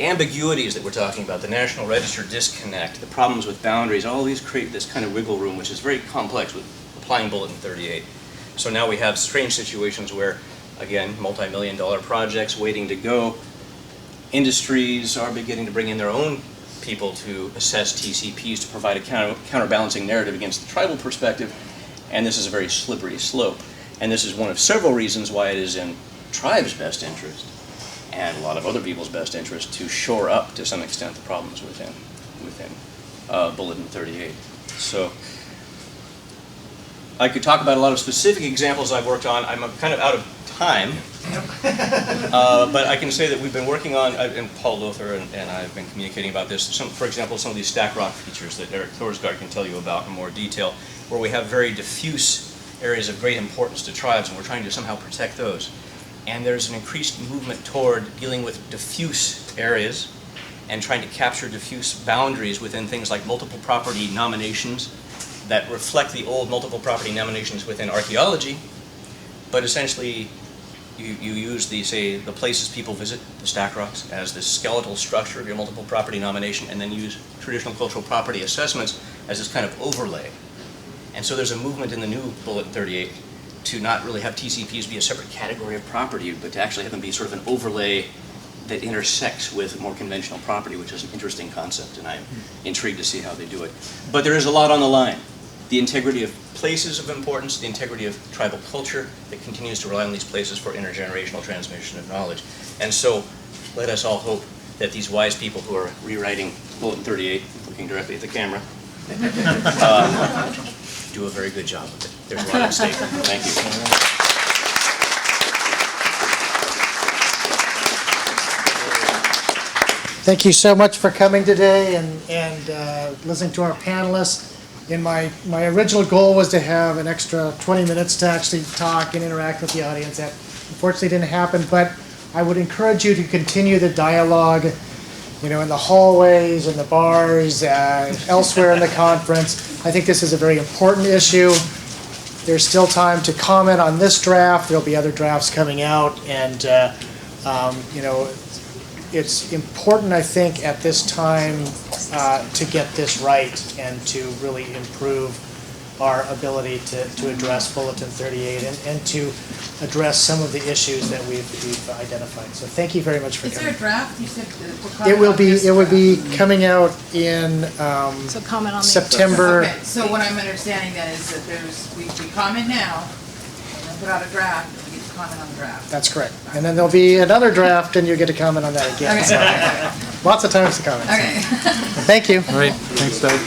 ambiguities that we're talking about, the National Register disconnect, the problems with boundaries, all these create this kind of wiggle room, which is very complex with applying Bulletin 38. So now we have strange situations where, again, multi-million-dollar projects waiting to go. Industries are beginning to bring in their own people to assess TCPs to provide a counterbalancing narrative against the tribal perspective, and this is a very slippery slope. And this is one of several reasons why it is in tribes' best interest and a lot of other people's best interest to shore up, to some extent, the problems within Bulletin 38. So I could talk about a lot of specific examples I've worked on. I'm kind of out of time, but I can say that we've been working on, and Paul Lothar and I have been communicating about this, for example, some of these stack rock features that Eric Thorsgard can tell you about in more detail, where we have very diffuse areas of great importance to tribes, and we're trying to somehow protect those. And there's an increased movement toward dealing with diffuse areas and trying to capture diffuse boundaries within things like multiple property nominations that reflect the old multiple property nominations within archaeology, but essentially you use the, say, the places people visit, the stack rocks, as the skeletal structure of your multiple property nomination, and then use traditional cultural property assessments as this kind of overlay. And so there's a movement in the new bullet 38 to not really have TCPs be a separate category of property, but to actually have them be sort of an overlay that intersects with more conventional property, which is an interesting concept, and I'm intrigued to see how they do it. But there is a lot on the line. The integrity of places of importance, the integrity of tribal culture that continues to rely on these places for intergenerational transmission of knowledge. And so let us all hope that these wise people who are rewriting Bulletin 38, looking directly at the camera, do a very good job of it. There's a lot at stake. Thank you. Thank you so much for coming today and listening to our panelists. And my original goal was to have an extra 20 minutes to actually talk and interact with the audience. That unfortunately didn't happen, but I would encourage you to continue the dialogue, you know, in the hallways, in the bars, elsewhere in the conference. I think this is a very important issue. There's still time to comment on this draft. There'll be other drafts coming out, and you know, it's important, I think, at this time to get this right and to really improve our ability to address Bulletin 38 and to address some of the issues that we've identified. So thank you very much for coming. Is there a draft? You said It will be coming out in So comment on the September. Okay, so what I'm understanding then is that we comment now, and then put out a draft, and we get to comment on the draft. That's correct. And then there'll be another draft, and you get to comment on that again. Okay. So, lots of times to comment. Okay. Thank you. All right, thanks, Doug.